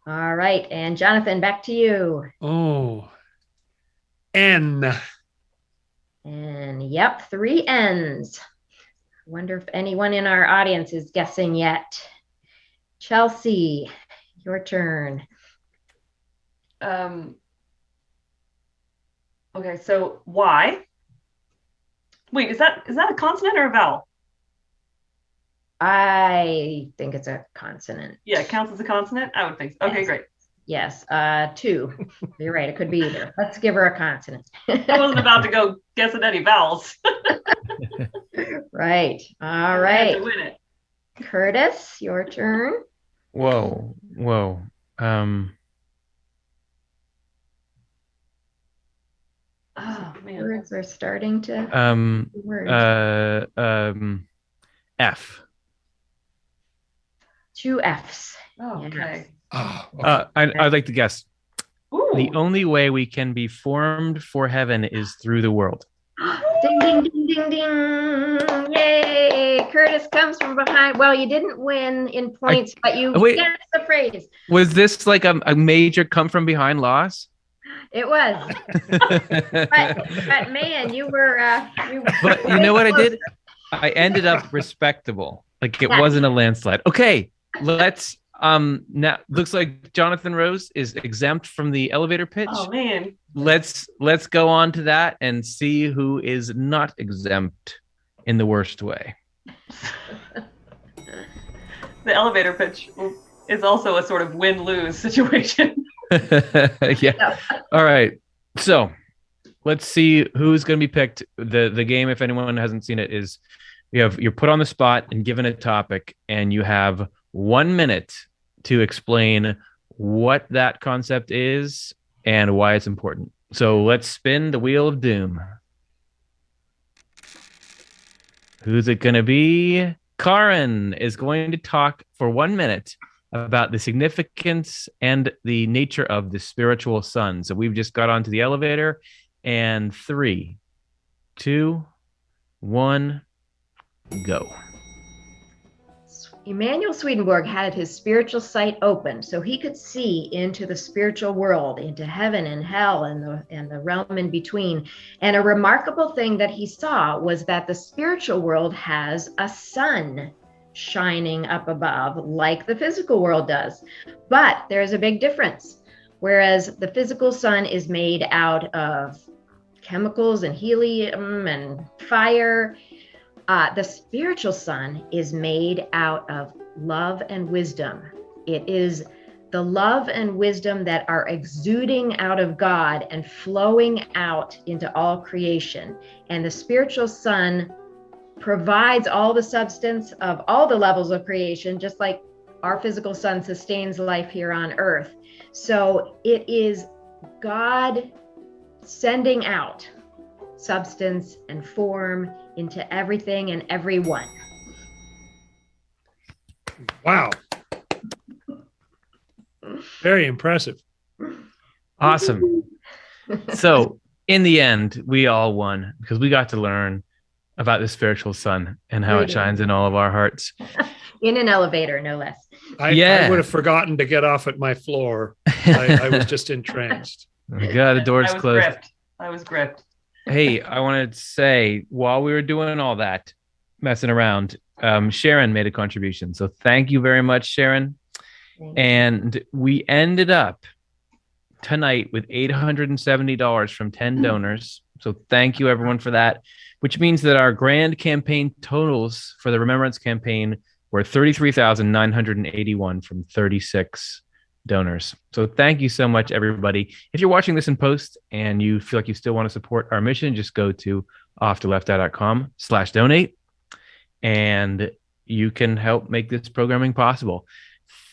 [SPEAKER 4] All right, and Jonathan, back to you.
[SPEAKER 3] Oh, N.
[SPEAKER 4] And yep, 3 N's. I wonder if anyone in our audience is guessing yet. Chelsea, your turn.
[SPEAKER 2] Okay, so Y. Wait, is that a consonant or a vowel?
[SPEAKER 4] I think it's a consonant.
[SPEAKER 2] Yeah, it counts as a consonant? I would think so. Okay,
[SPEAKER 4] Yes.
[SPEAKER 2] great.
[SPEAKER 4] Yes, 2. You're right. It could be either. Let's give her a consonant.
[SPEAKER 2] I wasn't about to go guess at any vowels.
[SPEAKER 4] Right. All
[SPEAKER 2] I had
[SPEAKER 4] right.
[SPEAKER 2] to win it.
[SPEAKER 4] Curtis, your turn.
[SPEAKER 1] Whoa.
[SPEAKER 2] Oh man.
[SPEAKER 4] Words are starting to. Words.
[SPEAKER 1] F.
[SPEAKER 4] 2 F's.
[SPEAKER 2] Oh,
[SPEAKER 4] Yes.
[SPEAKER 2] okay.
[SPEAKER 3] Oh, okay.
[SPEAKER 1] I'd like to guess.
[SPEAKER 2] Ooh.
[SPEAKER 1] The only way we can be formed for heaven is through the world.
[SPEAKER 4] Ding, ding, ding, ding, ding. Yay. Curtis comes from behind. Well, you didn't win in points, but you guessed the phrase.
[SPEAKER 1] Was this like a major come from behind loss?
[SPEAKER 4] It was. but man, you were.
[SPEAKER 1] But you know what I did? I ended up respectable. Like it wasn't a landslide. Okay, let's now looks like Jonathan Rose is exempt from the elevator pitch.
[SPEAKER 2] Oh man.
[SPEAKER 1] Let's go on to that and see who is not exempt in the worst way.
[SPEAKER 2] The elevator pitch is also a sort of win-lose situation.
[SPEAKER 1] Yeah. All right. So let's see who's going to be picked. The game, if anyone hasn't seen it, is you're put on the spot and given a topic, and you have 1 minute to explain what that concept is and why it's important. So let's spin the wheel of doom. Who's it going to be? Karin is going to talk for 1 minute about the significance and the nature of the spiritual sun. So we've just got onto the elevator, and 3, 2, 1, go.
[SPEAKER 4] Emanuel Swedenborg had his spiritual sight opened so he could see into the spiritual world, into heaven and hell and the realm in between. And a remarkable thing that he saw was that the spiritual world has a sun shining up above like the physical world does. But there's a big difference. Whereas the physical sun is made out of chemicals and helium and fire, the spiritual sun is made out of love and wisdom. It is the love and wisdom that are exuding out of God and flowing out into all creation. And the spiritual sun provides all the substance of all the levels of creation, just like our physical sun sustains life here on earth. So it is God sending out substance and form into everything and everyone.
[SPEAKER 3] Wow. Very impressive.
[SPEAKER 1] Awesome. So in the end, we all won because we got to learn about the spiritual sun and how it shines in all of our hearts.
[SPEAKER 4] In an elevator, no less.
[SPEAKER 3] I would have forgotten to get off at my floor. I was just entranced.
[SPEAKER 1] God, the door's closed.
[SPEAKER 2] I was gripped.
[SPEAKER 1] Hey, I wanted to say, while we were doing all that, messing around, Sharon made a contribution. So thank you very much, Sharon. And we ended up tonight with $870 from 10 donors. So thank you everyone for that, which means that our grand campaign totals for the Remembrance campaign were 33,981 from 36 donors. So thank you so much, everybody. If you're watching this in post and you feel like you still want to support our mission, just go to offtheLefteye.com/donate and you can help make this programming possible.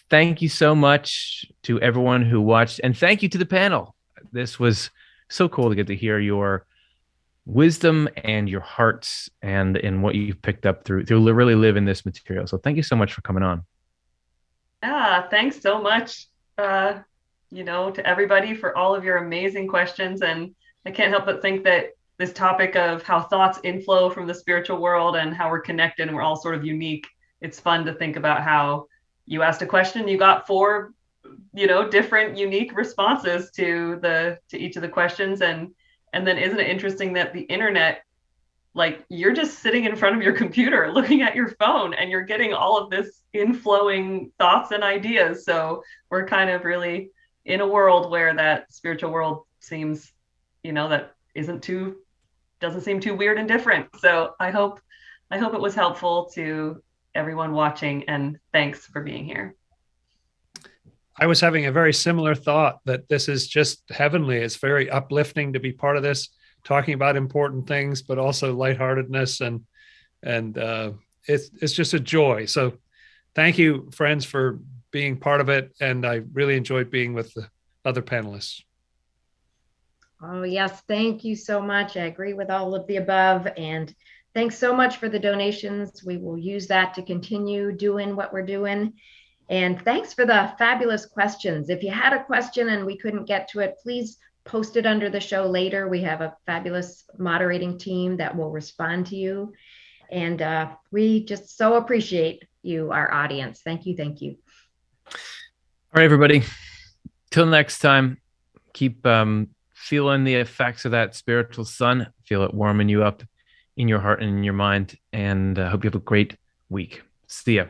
[SPEAKER 1] Thank you so much to everyone who watched, and thank you to the panel. This was so cool to get to hear your wisdom and your hearts and in what you've picked up through really live in this material. So thank you so much for coming on.
[SPEAKER 2] Yeah, thanks so much, to everybody for all of your amazing questions. And I can't help but think that this topic of how thoughts inflow from the spiritual world and how we're connected and we're all sort of unique. It's fun to think about how you asked a question, you got 4, different unique responses to each of the questions. And then isn't it interesting that the internet, like, you're just sitting in front of your computer looking at your phone and you're getting all of this inflowing thoughts and ideas. So we're kind of really in a world where that spiritual world seems, that doesn't seem too weird and different. So I hope it was helpful to everyone watching, and thanks for being here.
[SPEAKER 3] I was having a very similar thought that this is just heavenly. It's very uplifting to be part of this, talking about important things, but also lightheartedness, and it's just a joy. So thank you, friends, for being part of it. And I really enjoyed being with the other panelists.
[SPEAKER 4] Oh, yes. Thank you so much. I agree with all of the above. And thanks so much for the donations. We will use that to continue doing what we're doing. And thanks for the fabulous questions. If you had a question and we couldn't get to it, please post it under the show later. We have a fabulous moderating team that will respond to you. And we just so appreciate you, our audience. Thank you. Thank you.
[SPEAKER 1] All right, everybody. Till next time, keep feeling the effects of that spiritual sun. Feel it warming you up in your heart and in your mind. And hope you have a great week. See ya.